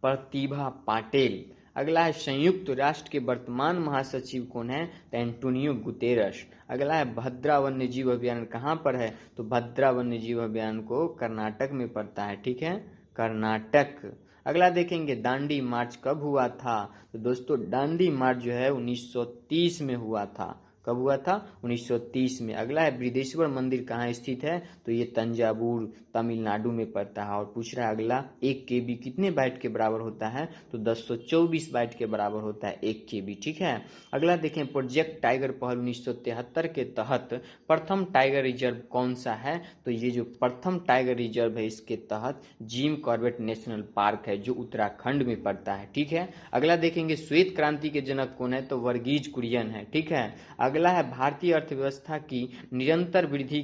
प्रतिभा पाटिल। अगला है संयुक्त राष्ट्र के वर्तमान महासचिव कौन है? तो एंटोनियो गुतेरस। अगला है भद्रा वन्य जीव अभियान कहाँ पर है? तो भद्रा वन्य जीव अभियान को कर्नाटक में पड़ता है। ठीक है, कर्नाटक। अगला देखेंगे दांडी मार्च कब हुआ था? तो दोस्तों दांडी मार्च जो है 1930 में हुआ था। कब हुआ था? 1930 में। अगला है बृहदेश्वर मंदिर कहाँ स्थित है? तो ये तंजावुर तमिलनाडु में पड़ता है। और पूछ रहा है अगला, 1 KB कितने बाइट के बराबर होता है? तो 1024 बाइट के बराबर होता है 1 KB। ठीक है। अगला देखें, प्रोजेक्ट टाइगर पहल 1973 के तहत प्रथम टाइगर रिजर्व कौन सा है? तो ये जो प्रथम टाइगर रिजर्व है इसके तहत जिम कॉर्बेट नेशनल पार्क है जो उत्तराखंड में पड़ता है। ठीक है। अगला देखेंगे, श्वेत क्रांति के जनक कौन है? तो वर्गीज कुरियन है। ठीक है। अगला है, भारतीय अर्थव्यवस्था की निरंतर वृद्धि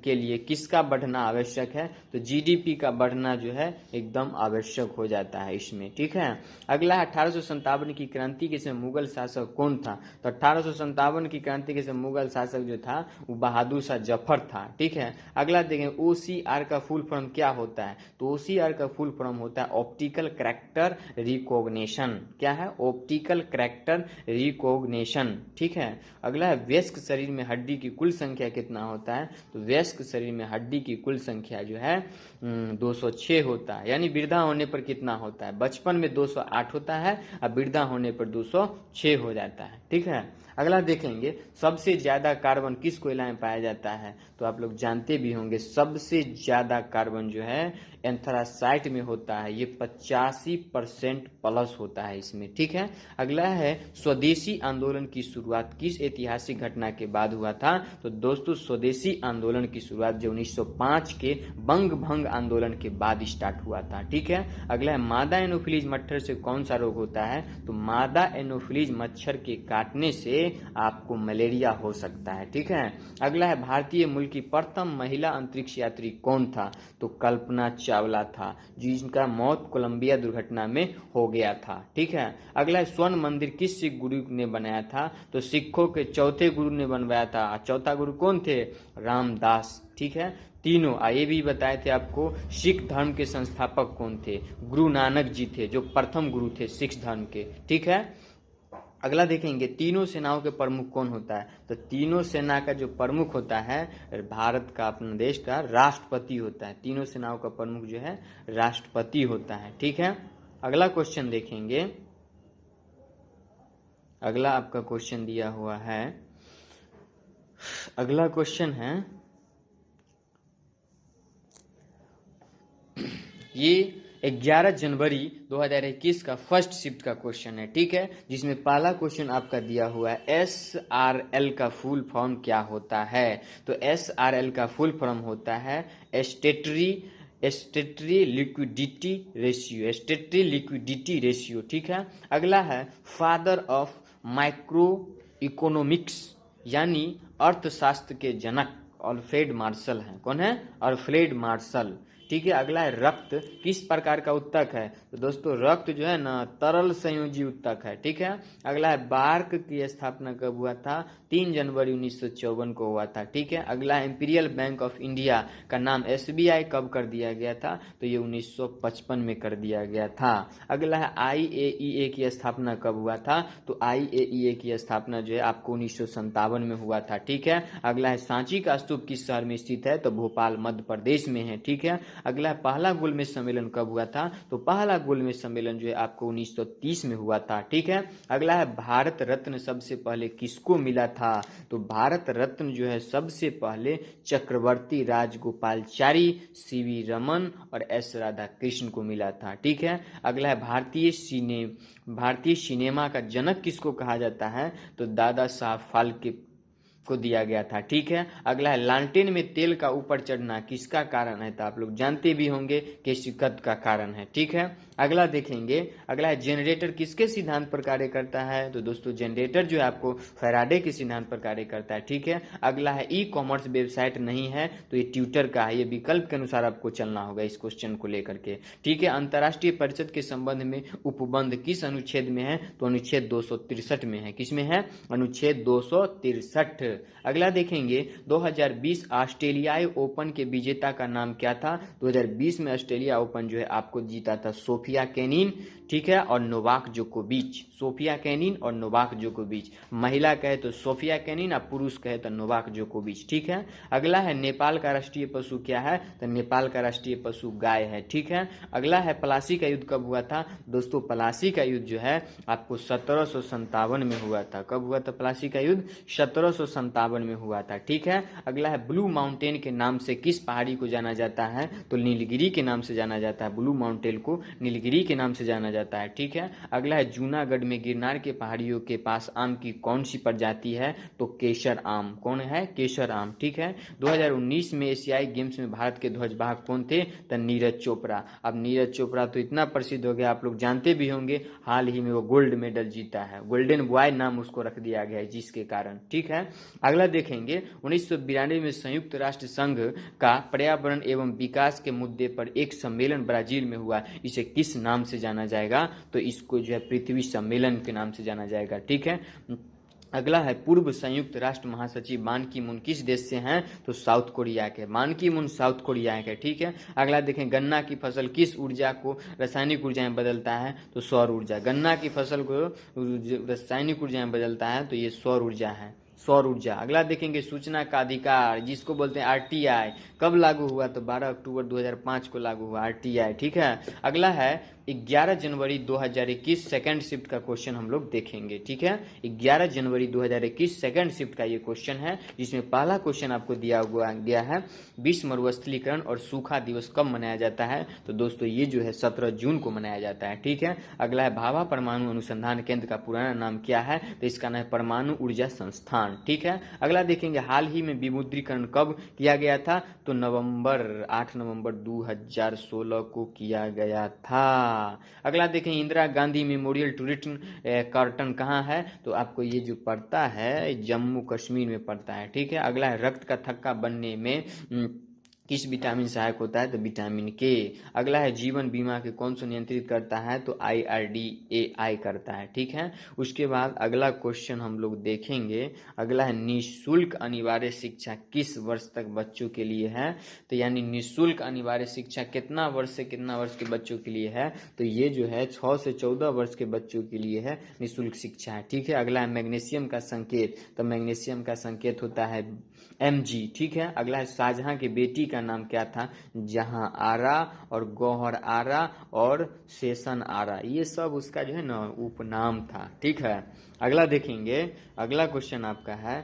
के लिए किसका बढ़ना आवश्यक है? तो GDP का बढ़ना जो है एकदम आवश्यक हो जाता है इसमें। ठीक है। अगला है, 1857 की क्रांति के समय मुगल शासक कौन था? तो 1857 की क्रांति के समय मुगल शासक जो था वो बहादुर शाह जफर था। ठीक है। अगला देखें, OCR का फुल फॉर्म क्या होता है? तो OCR का फुल फॉर्म होता है ऑप्टिकल कैरेक्टर रिकॉग्निशन। क्या है? Optical character recognition. ठीक है। अगला है, वयस्क शरीर में हड्डी की कुल संख्या कितना होता है? तो वयस्क शरीर में हड्डी की कुल संख्या जो है 206 होता है। यानी वृद्धा होने पर कितना होता है? बचपन में 208 होता है और वृद्धा होने पर 206 हो जाता है। ठीक है। अगला देखेंगे, सबसे ज्यादा कार्बन किस कोयला में पाया जाता है? तो आप लोग जानते भी होंगे सबसे ज्यादा कार्बन जो है एंथ्रासाइट में होता है। ये 85% प्लस होता है इसमें। ठीक है। अगला है, स्वदेशी आंदोलन की शुरुआत किस ऐतिहासिक घटना के बाद हुआ था? तो दोस्तों स्वदेशी आंदोलन की शुरुआत जो 1905 के बंग भंग आंदोलन के बाद स्टार्ट हुआ था। ठीक है। अगला है, मादा एनोफिलीज मच्छर से कौन सा रोग होता है? तो मादा एनोफिलीज मच्छर के काटने से आपको मलेरिया हो सकता है। ठीक है। अगला है, भारतीय मूल की प्रथम महिला अंतरिक्ष यात्री कौन था? तो कल्पना चावला था, जिनका मौत कोलंबिया दुर्घटना में हो गया था। ठीक है। अगला है, स्वर्ण मंदिर किस सिख गुरु ने बनाया था? तो सिखों के चौथे गुरु ने बनवाया था। चौथा गुरु कौन थे? रामदास। ठीक है। तीनों आइए भी बताए थे आपको, सिख धर्म के संस्थापक कौन थे? गुरु नानक जी थे जो प्रथम गुरु थे सिख धर्म के। ठीक है। अगला देखेंगे, तीनों सेनाओं के प्रमुख कौन होता है? तो तीनों सेना का जो प्रमुख होता है भारत का, अपने देश का राष्ट्रपति होता है। तीनों सेनाओं का प्रमुख जो है राष्ट्रपति होता है। ठीक है। अगला क्वेश्चन देखेंगे, अगला आपका क्वेश्चन दिया हुआ है, अगला क्वेश्चन है ये 11 जनवरी 2021 का फर्स्ट शिफ्ट का क्वेश्चन है। ठीक है। जिसमें पहला क्वेश्चन आपका दिया हुआ है, SRL का फुल फॉर्म क्या होता है? तो SRL का फुल फॉर्म होता है स्टेटरी लिक्विडिटी रेशियो। स्टेटरी liquidity ratio. ठीक है। अगला है, फादर ऑफ माइक्रो इकोनॉमिक्स यानी अर्थशास्त्र के जनक अल्फ्रेड मार्शल हैं। कौन है? Alfred Marshall. ठीक है। अगला है, रक्त किस प्रकार का उत्तक है? तो दोस्तों रक्त जो है ना तरल संयोजी उत्तक है। ठीक है। अगला है, बार्क की स्थापना कब हुआ था? 3 जनवरी 1954 को हुआ था। ठीक है। अगला है, इंपीरियल बैंक ऑफ इंडिया का नाम SBI कब कर दिया गया था? तो ये 1955 में कर दिया गया था। अगला है, IAEA की स्थापना कब हुआ था? तो IAEA की स्थापना जो है आपको 1957 में हुआ था। ठीक है। अगला है, सांची का स्तूप किस शहर में स्थित है? तो भोपाल मध्य प्रदेश में है। ठीक है। अगला, पहला गोलमेज सम्मेलन कब हुआ था? तो पहला गोलमेज सम्मेलन जो है आपको 1930 में हुआ था। ठीक है। अगला है, भारत रत्न सबसे पहले किसको मिला था? तो भारत रत्न जो है सबसे पहले चक्रवर्ती राजगोपालचारी, CV रमन और S राधाकृष्ण को मिला था। ठीक है। अगला है, भारतीय सिनेमा का जनक किसको कहा जाता है? तो दादा साहब फाल्के को दिया गया था। ठीक है। अगला है, लालटेन में तेल का ऊपर चढ़ना किसका कारण है? तो आप लोग जानते भी होंगे कि शिकत का कारण है। ठीक है। अगला देखेंगे, अगला है, जनरेटर किसके सिद्धांत पर कार्य करता है? तो दोस्तों जनरेटर जो है आपको फैराडे के सिद्धांत पर कार्य करता है। ठीक है। अगला है, ई-कॉमर्स वेबसाइट नहीं है तो ये ट्विटर का है। ये विकल्प के अनुसार आपको चलना होगा इस क्वेश्चन को लेकर के। ठीक है। अंतर्राष्ट्रीय परिषद के संबंध में उपबंध किस अनुच्छेद में है? तो अनुच्छेद 263 में है। किसमें है? अनुच्छेद 263। अगला देखेंगे 2020 ऑस्ट्रेलियाई ओपन के विजेता का नाम क्या था। 2020 में ऑस्ट्रेलिया ओपन जो है आपको जीता था सोफिया केनिन, ठीक है, और नोवाक जोकोविच। सोफिया केनिन और नोवाक जोकोविच, महिला कहे तो सोफिया केनिन और पुरुष कहे तो नोवाक जोकोविच, ठीक है। अगला है नेपाल का राष्ट्रीय पशु क्या है, तो नेपाल का राष्ट्रीय पशु गाय है, ठीक है। अगला है प्लासी का युद्ध कब हुआ था। दोस्तों प्लासी का युद्ध जो है आपको 1757 में हुआ था। कब हुआ था प्लासी का युद्ध, 1757 में हुआ था, ठीक है। अगला है ब्लू माउंटेन के नाम से किस पहाड़ी को जाना जाता है, तो नीलगिरी के नाम से जाना जाता है। ब्लू माउंटेन को नीलगिरी के नाम से जाना जाता है, ठीक है। अगला है जूनागढ़ में गिरनार के पहाड़ियों के पास आम की कौन सी प्रजाति है, तो केसर आम। कौन है, केसर आम, ठीक है। 2019 में एशियाई गेम्स में भारत के ध्वजवाहक कौन थे, तो नीरज चोपड़ा। अब नीरज चोपड़ा तो इतना प्रसिद्ध हो गया, आप लोग जानते भी होंगे, हाल ही में वो गोल्ड मेडल जीता है, गोल्डन बॉय नाम उसको रख दिया गया है जिसके कारण, ठीक है। अगला देखेंगे 1992 में संयुक्त राष्ट्र संघ का पर्यावरण एवं विकास के मुद्दे पर एक सम्मेलन ब्राजील में हुआ, इसे किस नाम से जाना जाएगा, तो इसको जो है पृथ्वी सम्मेलन के नाम से जाना जाएगा, ठीक है। अगला है पूर्व संयुक्त राष्ट्र महासचिव बान की मून किस देश से हैं, तो साउथ कोरिया के। बान की मून साउथ कोरिया के, ठीक है। अगला देखें गन्ना की फसल किस ऊर्जा को रासायनिक ऊर्जा में बदलता है, तो सौर ऊर्जा। गन्ना की फसल को रासायनिक ऊर्जा में बदलता है तो ये सौर ऊर्जा है, सौर ऊर्जा। अगला देखेंगे सूचना का अधिकार जिसको बोलते हैं आरटीआई, कब लागू हुआ, तो 12 अक्टूबर 2005 को लागू हुआ आरटीआई, ठीक है। अगला है 11 जनवरी 2021 सेकंड शिफ्ट का क्वेश्चन हम लोग देखेंगे, ठीक है। 11 जनवरी 2021 सेकंड शिफ्ट का ये क्वेश्चन है, जिसमें पहला क्वेश्चन आपको दिया गया है विश्व मरुस्थलीकरण और सूखा दिवस कब मनाया जाता है, तो दोस्तों ये जो है 17 जून को मनाया जाता है, ठीक है। अगला है भाभा परमाणु अनुसंधान केंद्र का पुराना नाम क्या है, तो इसका नाम है परमाणु ऊर्जा संस्थान, ठीक है। अगला देखेंगे हाल ही में विमुद्रीकरण कब किया गया था, तो 8 नवंबर 2016 को किया गया था। अगला देखें Indira Gandhi memorial tourist carton कहाँ है, तो आपको ये जो पड़ता है जम्मू कश्मीर में पड़ता है, ठीक है। अगला है रक्त का थक्का बनने में किस विटामिन सहायक होता है, तो विटामिन के। अगला है जीवन बीमा के कौन सा नियंत्रित करता है, तो IRDAI करता है, ठीक है। उसके बाद अगला क्वेश्चन हम लोग देखेंगे, अगला है निःशुल्क अनिवार्य शिक्षा किस वर्ष तक बच्चों के लिए है, तो यानी निःशुल्क अनिवार्य शिक्षा कितना वर्ष से कितना वर्ष के बच्चों के लिए है, तो ये जो है 6 से 14 वर्ष के बच्चों के लिए है निःशुल्क शिक्षा है, ठीक है। अगला है मैग्नीशियम का संकेत, तो मैग्नीशियम का संकेत होता है Mg, ठीक है। अगला है शाहजहां की बेटी का नाम क्या था, जहां आरा और गौहर आरा और शेषन आरा, ये सब उसका जो है ना उपनाम था, ठीक है। अगला देखेंगे, अगला क्वेश्चन आपका है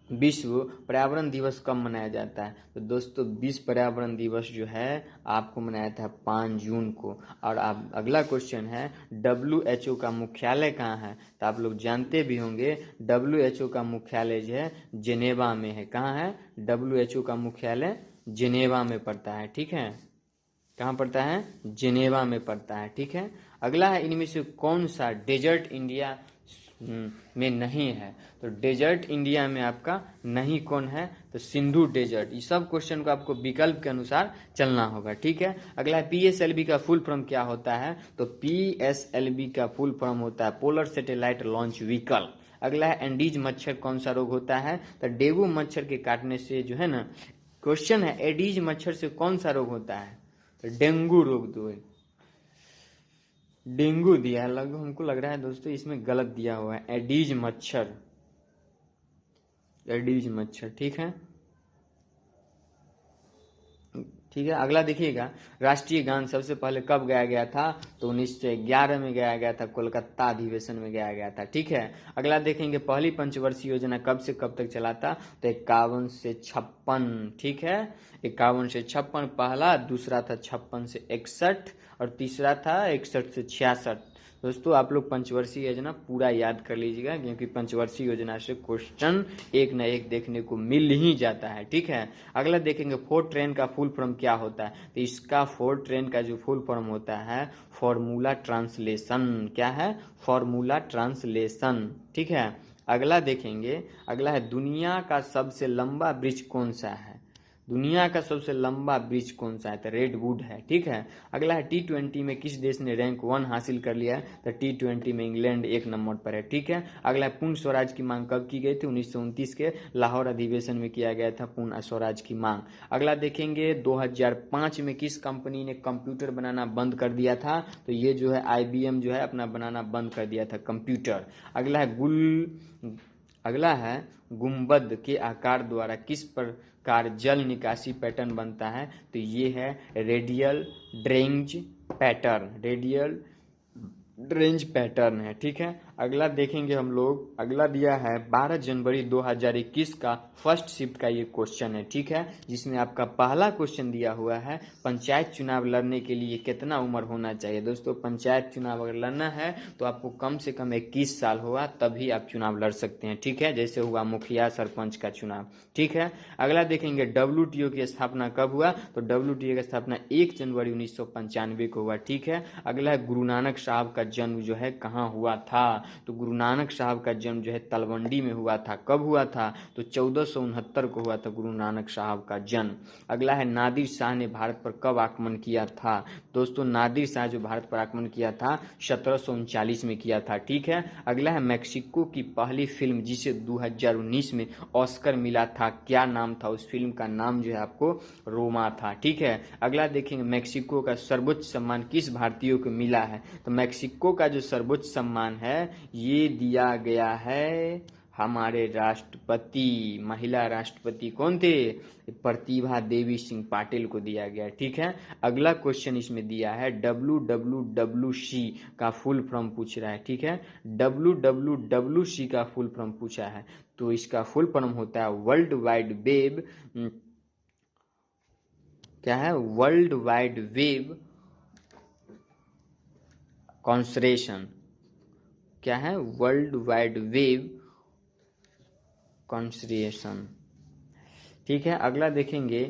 विश्व पर्यावरण दिवस कब मनाया जाता है, तो दोस्तों विश्व पर्यावरण दिवस जो है आपको मनाया था 5 जून को। और आप अगला क्वेश्चन है WHO का मुख्यालय कहाँ है, तो आप लोग जानते भी होंगे WHO का मुख्यालय जो है जेनेवा में है। कहाँ है, WHO का मुख्यालय जेनेवा में पड़ता है, ठीक है। कहाँ पड़ता है, जेनेवा में पड़ता है, ठीक है। अगला है इनमें से कौन सा डेजर्ट इंडिया में नहीं है, तो डेजर्ट इंडिया में आपका नहीं कौन है, तो सिंधु डेजर्ट। ये सब क्वेश्चन को आपको विकल्प के अनुसार चलना होगा, ठीक है। अगला है PSLV का फुल फॉर्म क्या होता है, तो PSLV का फुल फॉर्म होता है पोलर सैटेलाइट लॉन्च व्हीकल। अगला है एंडीज मच्छर कौन सा रोग होता है, तो डेंगू मच्छर के काटने से जो है ना, क्वेश्चन है एडीज मच्छर से कौन सा रोग होता है, तो डेंगू रोग। दो डेंगू दिया है, लगभग हमको लग रहा है दोस्तों इसमें गलत दिया हुआ है, एडीज मच्छर, एडीज मच्छर, ठीक है, ठीक है। अगला देखिएगा राष्ट्रीय गान सबसे पहले कब गाया गया था, तो 1911 में गाया गया था, कोलकाता अधिवेशन में गाया गया था, ठीक है। अगला देखेंगे पहली पंचवर्षीय योजना कब से कब तक चला था, तो 51 से 56, ठीक है। 51 से 56 पहला, दूसरा था 56 से 61 और तीसरा था 61 से 66। दोस्तों आप लोग पंचवर्षीय योजना पूरा याद कर लीजिएगा, क्योंकि पंचवर्षीय योजना से क्वेश्चन एक न एक देखने को मिल ही जाता है, ठीक है। अगला देखेंगे फोर्ट ट्रेन का फुल फॉर्म क्या होता है, तो इसका फोर्ट ट्रेन का जो फुल फॉर्म होता है फॉर्मूला ट्रांसलेशन। क्या है, फॉर्मूला ट्रांसलेशन, ठीक है। अगला देखेंगे, अगला है दुनिया का सबसे लंबा ब्रिज कौन सा है, दुनिया का सबसे लंबा ब्रिज कौन सा है? तो रेडवुड है। ठीक है, अगला है T20 में किस देश ने रैंक 1 हासिल कर लिया है? तो T20 में इंग्लैंड 1 नंबर पर है। ठीक है, अगला है पूर्ण स्वराज की मांग कब की गई थी? 1929 के लाहौर अधिवेशन में किया गया था पूर्ण स्वराज की मांग। अगला देखेंगे 2005 में किस कंपनी ने कंप्यूटर बनाना बंद कर दिया था? तो ये जो है IBM जो है अपना बनाना बंद कर दिया था कंप्यूटर। अगला है गुंबद के आकार द्वारा किस प्रकार जल निकासी पैटर्न बनता है? तो ये है रेडियल ड्रेंज पैटर्न है। ठीक है, अगला देखेंगे हम लोग, अगला दिया है 12 जनवरी 2021 का फर्स्ट शिफ्ट का ये क्वेश्चन है। ठीक है, जिसमें आपका पहला क्वेश्चन दिया हुआ है पंचायत चुनाव लड़ने के लिए कितना उम्र होना चाहिए? दोस्तों पंचायत चुनाव अगर लड़ना है तो आपको कम से कम 21 साल होगा, तभी आप चुनाव लड़ सकते हैं। ठीक है, जैसे हुआ मुखिया सरपंच का चुनाव। ठीक है, अगला देखेंगे WTO की स्थापना कब हुआ? तो WTO की स्थापना 1 जनवरी 1995 को हुआ। ठीक है, अगला है गुरु नानक साहब का जन्म जो है कहाँ हुआ था? तो गुरु नानक साहब का जन्म जो है तलवंडी में हुआ था। कब हुआ था? तो 1469 को हुआ था गुरु नानक साहब का जन्म। अगला है नादिर शाह ने भारत पर कब आक्रमण किया था? दोस्तों नादिर शाह जो भारत पर आक्रमण किया था 1739 में किया था। ठीक है, अगला है मैक्सिको की पहली फिल्म जिसे 2019 में ऑस्कर मिला था, क्या नाम था उस फिल्म का? नाम जो है आपको रोमा था। ठीक है, अगला देखेंगे मैक्सिको का सर्वोच्च सम्मान किस भारतीय को मिला है? तो मैक्सिको का जो सर्वोच्च सम्मान है ये दिया गया है हमारे राष्ट्रपति, महिला राष्ट्रपति कौन थे? प्रतिभा देवी सिंह पाटिल को दिया गया। ठीक है, अगला क्वेश्चन इसमें दिया है WWWC का फुल फॉर्म पूछ रहा है। ठीक है, WWWC का फुल फॉर्म पूछा है, तो इसका फुल फॉर्म होता है वर्ल्ड वाइड वेब, क्या है? World wide web consortium. क्या है? World wide web consortium. ठीक है, अगला देखेंगे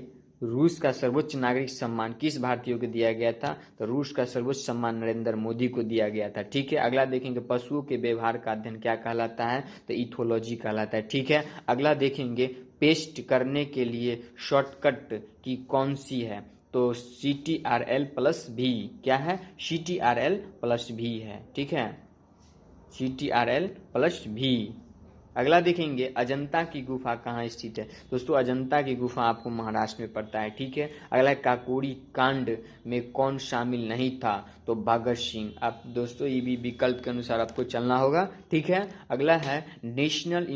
रूस का सर्वोच्च नागरिक सम्मान किस भारतीय को दिया गया था? तो रूस का सर्वोच्च सम्मान नरेंद्र मोदी को दिया गया था। ठीक है, अगला देखेंगे पशुओं के व्यवहार का अध्ययन क्या कहलाता है? तो इथोलॉजी कहलाता है। ठीक है, अगला देखेंगे पेस्ट करने के लिए शॉर्टकट की कौन सी है? तो CTRL+V। क्या है? CTRL+V है। ठीक है, CTRL+V। अगला देखेंगे अजंता की गुफा कहाँ स्थित है? दोस्तों अजंता की गुफा आपको महाराष्ट्र में पड़ता है। ठीक है, अगला काकोरी कांड में कौन शामिल नहीं था? तो भगत सिंह। आप दोस्तों ये भी विकल्प के अनुसार आपको चलना होगा। ठीक है, अगला है नेशनल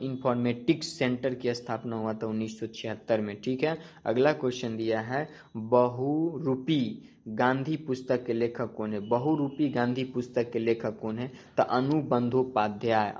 इंफॉर्मेटिक्स सेंटर की स्थापना हुआ था 1976 में। ठीक है, अगला क्वेश्चन दिया है बहुरूपी गांधी पुस्तक के लेखक कौन है? बहुरूपी गांधी पुस्तक के लेखक कौन है? तो अनुबंधोपाध्याय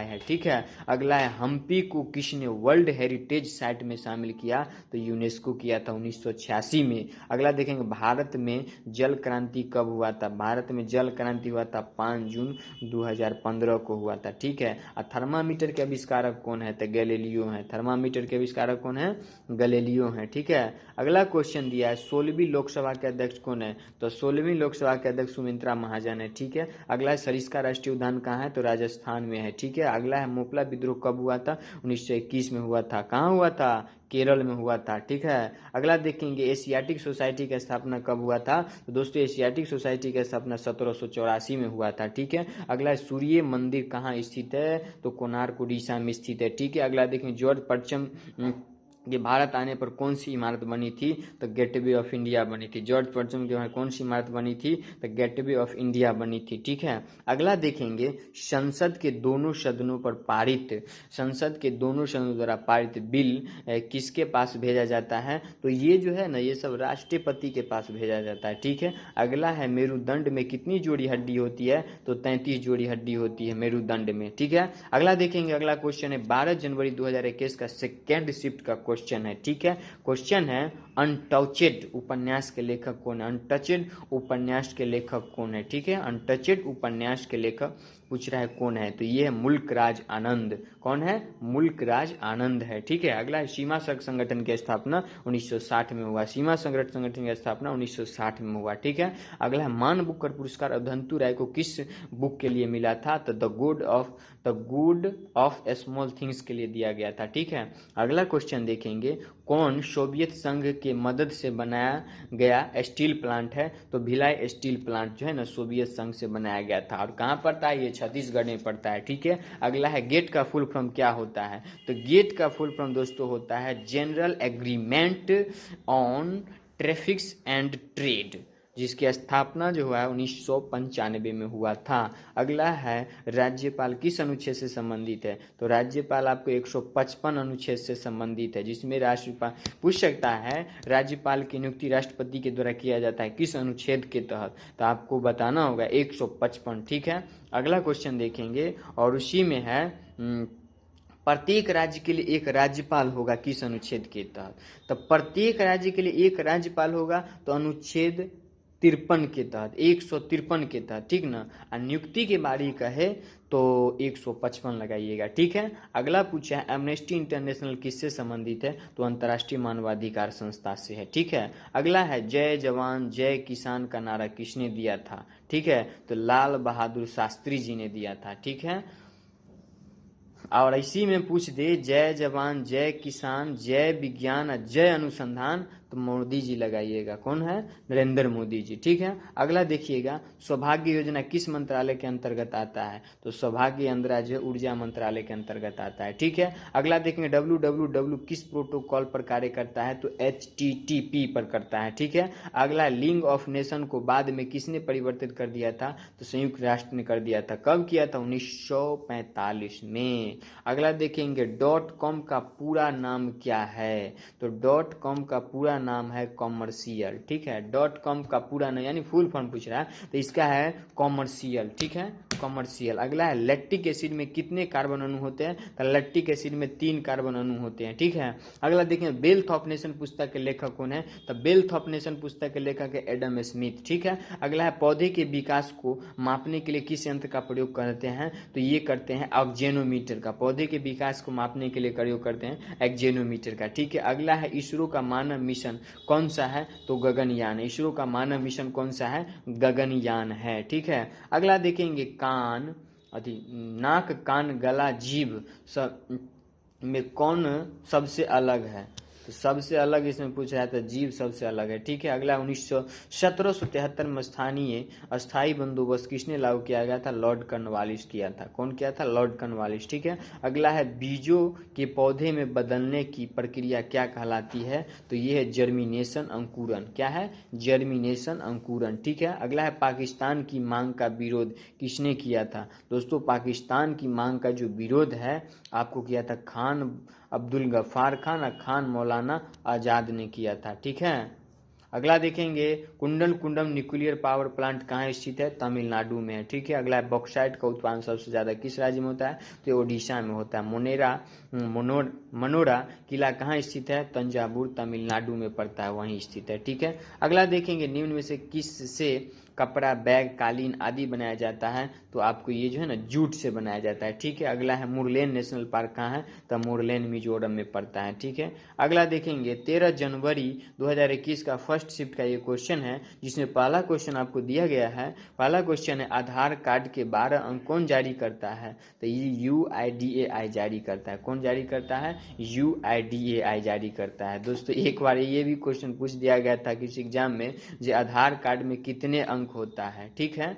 है। ठीक है, अगला है हम्पी को किसने वर्ल्ड हेरिटेज साइट में शामिल किया? तो यूनेस्को किया था 1986 में। अगला देखेंगे भारत में जल क्रांति कब हुआ था? भारत में जल क्रांति हुआ था 5 जून 2015 को हुआ था। ठीक है, और थर्मामीटर के आविष्कारक कौन है? तो गैलीलियो है। थर्मामीटर के आविष्कारक कौन है? गैलीलियो है। ठीक है, अगला क्वेश्चन दिया है 16वीं लोकसभा के अध्यक्ष कौन है? तो 16वीं लोकसभा के अध्यक्ष सुमित्रा महाजन है। ठीक है, अगला है सरिस्का राष्ट्रीय उद्यान कहाँ है? तो राजस्थान में है। ठीक है, अगला है मोपला विद्रोह कब हुआ था? 1921 में हुआ था। कहाँ हुआ था? केरल में हुआ था। ठीक है, अगला देखेंगे एशियाटिक सोसाइटी की स्थापना कब हुआ था? तो दोस्तों एशियाटिक सोसाइटी की स्थापना 1784 में हुआ था। ठीक है, अगला सूर्य मंदिर कहाँ स्थित है? तो कोणार्क उड़ीसा में स्थित है। ठीक है, अगला देखेंगे जॉर्ज परचम ये भारत आने पर कौन सी इमारत बनी थी? तो गेटवे ऑफ इंडिया बनी थी। जॉर्ज परचम के कौन सी इमारत बनी थी? तो गेटवे ऑफ इंडिया बनी थी। ठीक है, अगला देखेंगे संसद के दोनों सदनों द्वारा पारित बिल किसके पास भेजा जाता है? तो ये जो है ना ये सब राष्ट्रपति के पास भेजा जाता है। ठीक है, अगला है मेरुदंड में कितनी जोड़ी हड्डी होती है? तो 33 जोड़ी हड्डी होती है मेरुदंड में। ठीक है, अगला देखेंगे, अगला क्वेश्चन है 12 जनवरी 2021 का सेकेंड शिफ्ट का क्वेश्चन है। ठीक है, क्वेश्चन है अनटचेड उपन्यास के लेखक कौन है? अनटचेड उपन्यास के लेखक कौन है? ठीक है, अनटचेड उपन्यास के लेखक पूछ रहा है कौन है, तो ये है मुल्कराज आनंद। कौन है? मुल्कराज आनंद है। ठीक है, अगला है सीमा सड़क संगठन की स्थापना 1960 में हुआ। सीमा सड़क संगठन की स्थापना 1960 में हुआ। ठीक है, अगला है मान बुकर पुरस्कार अवधंतु राय को किस बुक के लिए मिला था? तो the good of small things के लिए दिया गया था। ठीक है, अगला क्वेश्चन देखेंगे, कौन सोवियत संघ के मदद से बनाया गया स्टील प्लांट है? तो भिलाई स्टील प्लांट जो है ना सोवियत संघ से बनाया गया था। और कहाँ पड़ता है? ये छत्तीसगढ़ में पड़ता है। ठीक है, अगला है गेट का फुल फॉर्म क्या होता है? तो गेट का फुल फॉर्म दोस्तों होता है general agreement on traffics and trade, जिसकी स्थापना जो हुआ है 1995 में हुआ था। अगला है राज्यपाल किस अनुच्छेद से संबंधित है? तो राज्यपाल आपको 155 अनुच्छेद से संबंधित है, जिसमें राष्ट्रपाल पूछ सकता है राज्यपाल की नियुक्ति राष्ट्रपति के द्वारा किया जाता है किस अनुच्छेद के तहत? तो आपको बताना होगा 155। ठीक है, अगला क्वेश्चन देखेंगे और उसी में है प्रत्येक राज्य के लिए एक राज्यपाल होगा किस अनुच्छेद के तहत? तो प्रत्येक राज्य के लिए एक राज्यपाल होगा तो अनुच्छेद 53 के तहत, 153 के तहत। ठीक ना, और नियुक्ति के बारे कहे तो 155 लगाइएगा। ठीक है, अगला पूछा है एमनेस्टी इंटरनेशनल किससे संबंधित है? तो अंतर्राष्ट्रीय मानवाधिकार संस्था से है। ठीक है, अगला है जय जवान जय किसान का नारा किसने दिया था? ठीक है, तो लाल बहादुर शास्त्री जी ने दिया था। ठीक है, और इसी में पूछ दे जय जवान जय किसान जय विज्ञान जय अनुसंधान, तो मोदी जी लगाइएगा। कौन है? नरेंद्र मोदी जी। ठीक है, अगला देखिएगा सौभाग्य योजना किस मंत्रालय के अंतर्गत आता है? तो सौभाग्य योजना जो ऊर्जा मंत्रालय के अंतर्गत आता है। ठीक है, अगला देखेंगे www किस प्रोटोकॉल पर कार्य करता है? तो HTTP पर करता है। ठीक है, अगला लीग ऑफ नेशन को बाद में किसने परिवर्तित कर दिया था? तो संयुक्त राष्ट्र ने कर दिया था। कब किया था? 1945 में। अगला देखेंगे .com का पूरा नाम क्या है? तो .com का पूरा नाम है कॉमर्शियल। ठीक है, .com का पूरा नाम यानी फुल फॉर्म पूछ रहा है तो इसका है कॉमर्शियल। ठीक है, कॉमर्शियल। अगला है लैक्टिक एसिड में कितने कार्बन अणु होते हैं? तो लैक्टिक एसिड में 3 कार्बन अणु होते हैं। ठीक है, अगला देखें वेल्थ ऑफ नेशन पुस्तक के लेखक कौन है? तो वेल्थ ऑफ नेशन पुस्तक के लेखक है एडम स्मिथ। ठीक है, अगला है पौधे के विकास को मापने के लिए किस यंत्र का प्रयोग करते हैं? तो ये करते हैं ऑक्जेनोमीटर का। पौधे के विकास को मापने के लिए प्रयोग करते हैं एक्जेनोमीटर का। ठीक है, अगला है इसरो का मानव मिशन कौन सा है? तो गगनयान। इसरो का मानव मिशन कौन सा है? गगनयान है। ठीक है, अगला देखेंगे कान नाक कान गला जीभ सब में कौन सबसे अलग है? तो सबसे अलग इसमें पूछ रहा है तो जीव सबसे अलग है। ठीक है, अगला 1773 में स्थायी बंदोबस्त किसने लागू किया गया था? लॉर्ड कॉर्नवालिस किया था। कौन किया था? Lord Cornwallis. ठीक है, अगला है बीजों के पौधे में बदलने की प्रक्रिया क्या कहलाती है? तो ये है जर्मिनेशन अंकुरन। क्या है? जर्मिनेशन अंकुरन। ठीक है, अगला है पाकिस्तान की मांग का विरोध किसने किया था? दोस्तों पाकिस्तान की मांग का जो विरोध है आपको किया था खान अब्दुल गफ्फार खान और खान मौलाना आज़ाद ने किया था। ठीक है, अगला देखेंगे कुंडल कुंडम न्यूक्लियर पावर प्लांट कहाँ स्थित है? तमिलनाडु में है। ठीक है, अगला है बॉक्साइट का उत्पादन सबसे ज़्यादा किस राज्य में होता है? तो ओडिशा में होता है। मनोरा किला कहाँ स्थित है? तंजावुर तमिलनाडु में पड़ता है, वहीं स्थित है। ठीक है, अगला देखेंगे निम्न में से किस से कपड़ा बैग कालीन आदि बनाया जाता है? तो आपको ये जो है ना जूट से बनाया जाता है। ठीक है, अगला है मुरलेन नेशनल पार्क कहाँ है? तो मुरलेन मिजोरम में पड़ता है। ठीक है, अगला देखेंगे 13 जनवरी 2021 का फर्स्ट शिफ्ट का ये क्वेश्चन है, जिसमें पहला क्वेश्चन आपको दिया गया है। पहला क्वेश्चन है आधार कार्ड के 12 अंक कौन जारी करता है? तो ये UIDAI जारी करता है। कौन जारी करता है? UIDAI जारी करता है। दोस्तों एक बार ये भी क्वेश्चन पूछ दिया गया था किसी एग्जाम में, जो आधार कार्ड में कितने अंक होता है। ठीक है,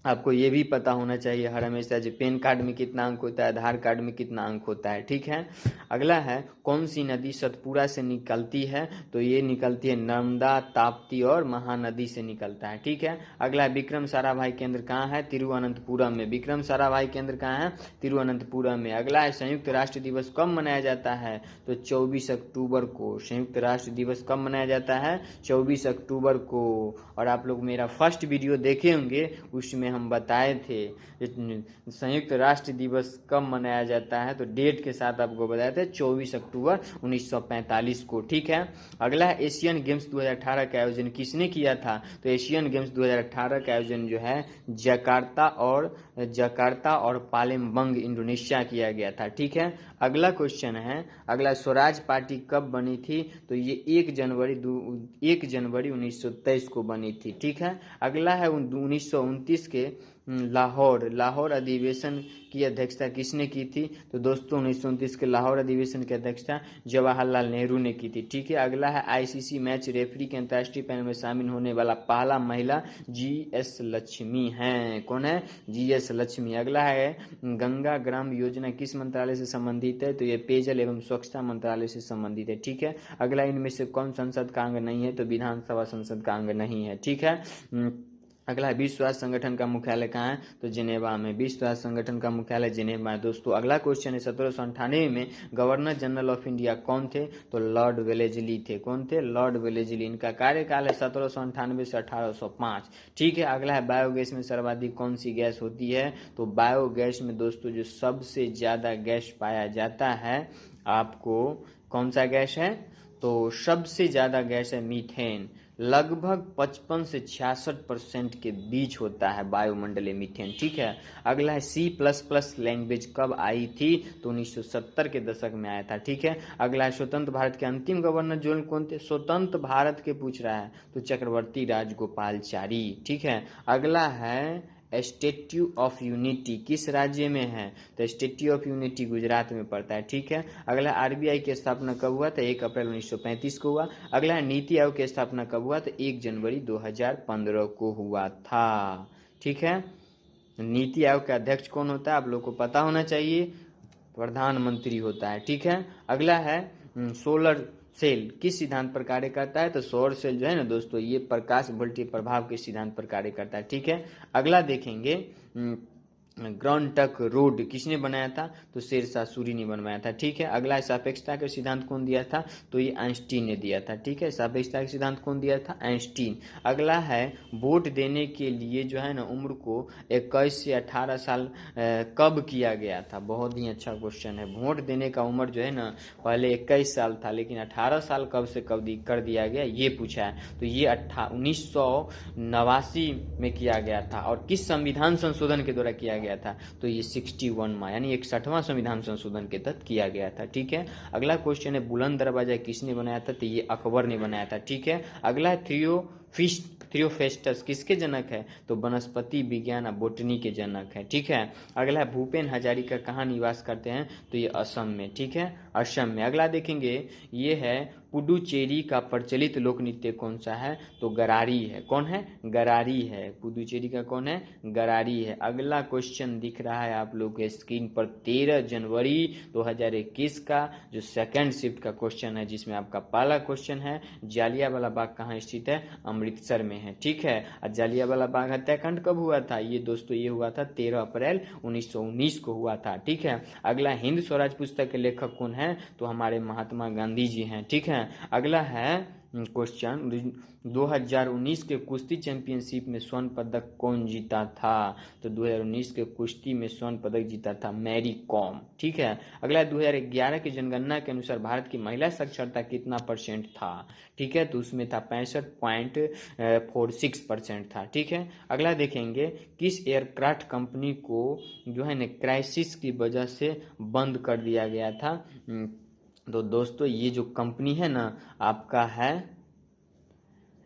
आपको ये भी पता होना चाहिए हर हमेशा जो पैन कार्ड में कितना अंक होता है, आधार कार्ड में कितना अंक होता है। ठीक है, अगला है कौन सी नदी सतपुरा से निकलती है? तो ये निकलती है नर्मदा ताप्ती और महानदी से निकलता है। ठीक है, अगला है विक्रम साराभाई केंद्र कहाँ है? तिरुवनंतपुरम में। विक्रम साराभाई केंद्र कहाँ है? तिरुवनंतपुरम में। अगला है संयुक्त राष्ट्र दिवस कब मनाया जाता है? तो 24 अक्टूबर को। संयुक्त राष्ट्र दिवस कब मनाया जाता है? 24 अक्टूबर को। और आप लोग मेरा फर्स्ट वीडियो देखे होंगे, उसमें हम बताए थे संयुक्त राष्ट्र दिवस कब मनाया जाता है, तो डेट के साथ आपको बताए थे 24 अक्टूबर 1945 को। ठीक है, अगला है एशियन गेम्स 2018 का आयोजन किसने किया था, तो एशियन गेम्स 2018 का आयोजन जो है जकार्ता और पालेमबंग इंडोनेशिया किया गया था। ठीक है, अगला क्वेश्चन है, अगला स्वराज पार्टी कब बनी थी, तो ये 1 जनवरी 1923 को बनी थी। ठीक है, अगला है 1929 के लाहौर अधिवेशन की अध्यक्षता किसने की थी, तो दोस्तों 1929 के लाहौर अधिवेशन की अध्यक्षता जवाहरलाल नेहरू ने की थी। ठीक है, अगला है आईसीसी मैच रेफरी के अंतर्राष्ट्रीय पैनल में शामिल होने वाला पहला महिला जीएस लक्ष्मी हैं। कौन है, जीएस लक्ष्मी। अगला है गंगा ग्राम योजना किस मंत्रालय से संबंधित है, तो ये पेयजल एवं स्वच्छता मंत्रालय से संबंधित है। ठीक है, अगला इनमें से कौन संसद का अंग नहीं है, तो विधानसभा संसद का अंग नहीं है। ठीक है, अगला विश्व स्वास्थ्य संगठन का मुख्यालय कहाँ है, तो जिनेवा में। विश्व स्वास्थ्य संगठन का मुख्यालय जिनेवा है। दोस्तों अगला क्वेश्चन है 1798 में गवर्नर जनरल ऑफ इंडिया कौन थे, तो लॉर्ड वेलेस्ली थे। कौन थे, लॉर्ड वेलेस्ली। इनका कार्यकाल है 1798 से 1805। ठीक है, अगला है बायोगैस में सर्वाधिक कौन सी गैस होती है, तो बायोगैस में दोस्तों जो सबसे ज्यादा गैस पाया जाता है, आपको कौन सा गैस है, तो सबसे ज्यादा गैस है मीथेन। लगभग 55 से 66% के बीच होता है वायुमंडलीय मीथेन। ठीक है, अगला है C++ लैंग्वेज कब आई थी, तो 1970 के दशक में आया था। ठीक है, अगला है स्वतंत्र भारत के अंतिम गवर्नर जनरल कौन थे, स्वतंत्र भारत के पूछ रहा है, तो चक्रवर्ती राजगोपालचारी। ठीक है, अगला है स्टैच्यू ऑफ यूनिटी किस राज्य में है, तो स्टैच्यू ऑफ यूनिटी गुजरात में पड़ता है। ठीक है, अगला आरबीआई की स्थापना कब हुआ, तो 1 अप्रैल 1935 को हुआ। अगला है नीति आयोग की स्थापना कब हुआ, तो 1 जनवरी 2015 को हुआ था। ठीक है, नीति आयोग का अध्यक्ष कौन होता है, आप लोग को पता होना चाहिए, प्रधानमंत्री होता है। ठीक है, अगला है सोलर सेल किस सिद्धांत पर कार्य करता है, तो सौर सेल जो है ना दोस्तों, ये प्रकाश वोल्टेज प्रभाव के सिद्धांत पर कार्य करता है। ठीक है, अगला देखेंगे ग्राउंड टक रोड किसने बनाया था, तो शेरशाह सूरी ने बनवाया था। ठीक है, अगला सापेक्षता का सिद्धांत कौन दिया था, तो ये आइंस्टीन ने दिया था। ठीक है, सापेक्षता का सिद्धांत कौन दिया था, आइंस्टीन। अगला है वोट देने के लिए जो है ना उम्र को 21 से 18 साल कब किया गया था, बहुत ही अच्छा क्वेश्चन है। वोट देने का उम्र जो है ना पहले 21 साल था, लेकिन 18 साल कब से कब कर दिया गया, ये पूछा है। तो ये 1989 में किया गया था, और किस संविधान संशोधन के द्वारा किया गया था, तो ये 61वां यानी 61वां संविधान संशोधन के तहत किया गया था। ठीक है, अगला क्वेश्चन है बुलंद दरवाजा किसने बनाया था, तो ये अकबर ने बनाया था। ठीक है, अगला है थियोफेस्टस किसके जनक है, तो वनस्पति विज्ञान बोटनी के जनक है। ठीक है, अगला है भूपेन हजारिका कहाँ निवास करते हैं, तो ये असम में। ठीक है, असम में। अगला देखेंगे ये है पुडुचेरी का प्रचलित लोक नृत्य कौन सा है, तो गरारी है। कौन है, गरारी है। पुडुचेरी का कौन है, गरारी है। अगला क्वेश्चन दिख रहा है आप लोग के स्क्रीन पर 13 जनवरी 2021 का जो सेकंड शिफ्ट का क्वेश्चन है, जिसमें आपका पहला क्वेश्चन है जालियांवाला बाग कहाँ स्थित है, अमृतसर में है। ठीक है, और जालियांवाला बाग हत्याकांड कब हुआ था, ये दोस्तों ये हुआ था 13 अप्रैल 1919 को हुआ था। ठीक है, अगला हिंद स्वराज पुस्तक के लेखक कौन है, तो हमारे महात्मा गांधी जी हैं। ठीक है, अगला है क्वेश्चन 2019 के कुश्ती चैंपियनशिप में स्वर्ण पदक कौन जीता था, तो 2019 के कुश्ती में स्वर्ण पदक जीता था मैरी कॉम। ठीक है, अगला 2011 की जनगणना के अनुसार भारत की महिला साक्षरता कितना % था, ठीक है, तो उसमें था 65.46% था। ठीक है, अगला देखेंगे किस एयरक्राफ्ट कंपनी को जो है ना क्राइसिस की वजह से बंद कर दिया गया था, तो दोस्तों ये जो कंपनी है ना आपका है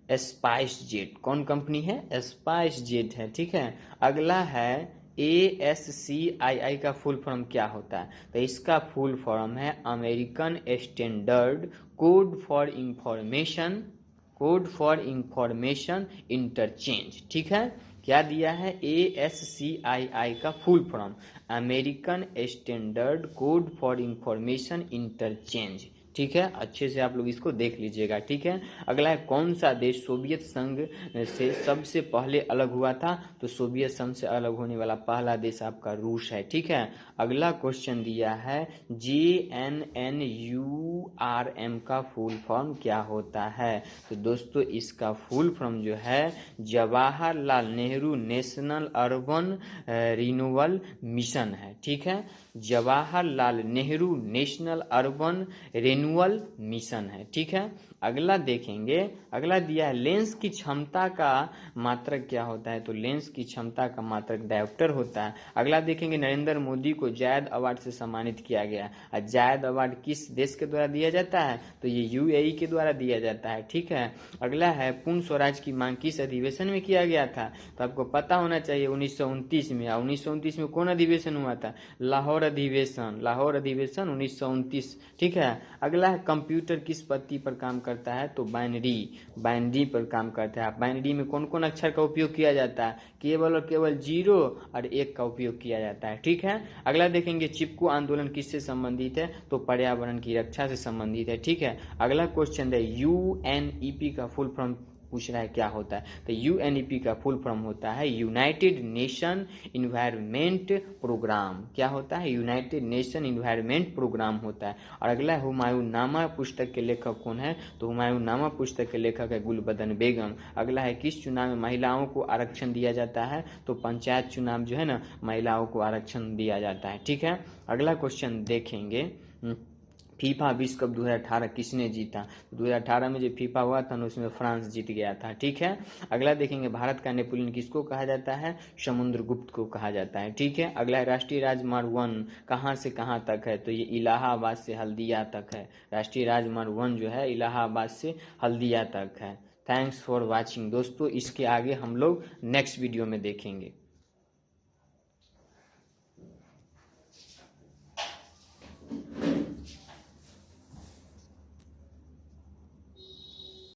स्पाइस जेट। कौन कंपनी है, स्पाइस जेट है। ठीक है, अगला है ASCII का फुल फॉर्म क्या होता है, तो इसका फुल फॉर्म है American standard code for information interchange. ठीक है, क्या दिया है, ASCII का full form American standard code for information interchange. ठीक है, अच्छे से आप लोग इसको देख लीजिएगा। ठीक है, अगला है कौन सा देश सोवियत संघ से सबसे पहले अलग हुआ था? तो सोवियत संघ से अलग होने वाला पहला देश आपका रूस है। ठीक है, अगला क्वेश्चन दिया है JNNURM का फुल फॉर्म क्या होता है? तो दोस्तों इसका फुल फॉर्म जो है Jawaharlal Nehru national urban renewal mission है। ठीक है, Jawaharlal Nehru national urban renewal mission है। ठीक है, अगला देखेंगे, अगला दिया है लेंस की क्षमता का मात्रक क्या होता है? तो लेंस की क्षमता का मात्रक डायोप्टर होता है। अगला देखेंगे नरेंद्र मोदी को जायद अवार्ड से सम्मानित किया गया। और जायद अवार्ड किस देश के द्वारा दिया जाता है? तो ये UAE के द्वारा दिया जाता है। ठीक है, अगला है पूर्ण स्वराज की मांग किस अधिवेशन में किया गया था? तो आपको पता होना चाहिए 1929 में। 1929 में कौन अधिवेशन हुआ था? लाहौर अधिवेशन, लाहौर अधिवेशन 1929। ठीक है, अगला है कंप्यूटर किस पद्धति पर काम करता है? तो बाइनरी, बाइनरी पर काम करता है। बाइनरी में कौन कौन अक्षर का उपयोग किया जाता है? केवल और केवल 0 और 1 का उपयोग किया जाता है। ठीक है, अगला देखेंगे चिपको आंदोलन किससे संबंधित है? तो पर्यावरण की रक्षा से संबंधित है। ठीक है, अगला क्वेश्चन है UNEP का फुल फॉर्म पूछ रहा है क्या होता है? तो UNEP का फुल फॉर्म होता है यूनाइटेड नेशन इन्वायरमेंट प्रोग्राम। क्या होता है? यूनाइटेड नेशन इन्वायरमेंट प्रोग्राम होता है। और अगला है हुमायूं नामा पुस्तक के लेखक कौन है? तो हुमायूं नामा पुस्तक के लेखक है गुलबदन बेगम। अगला है किस चुनाव में महिलाओं को आरक्षण दिया जाता है? तो पंचायत चुनाव जो है ना, महिलाओं को आरक्षण दिया जाता है। ठीक है, अगला क्वेश्चन देखेंगे फीफा विश्व कप 2018 किसने जीता? 2018 में जो फीफा हुआ था ना, उसमें फ्रांस जीत गया था। ठीक है, अगला देखेंगे भारत का नेपोलियन किसको कहा जाता है? समुद्रगुप्त को कहा जाता है। ठीक है, अगला है राष्ट्रीय राजमार्ग 1 कहाँ से कहाँ तक है? तो ये इलाहाबाद से हल्दिया तक है। राष्ट्रीय राजमार्ग 1 जो है इलाहाबाद से हल्दिया तक है। थैंक्स फॉर वॉचिंग दोस्तों, इसके आगे हम लोग नेक्स्ट वीडियो में देखेंगे।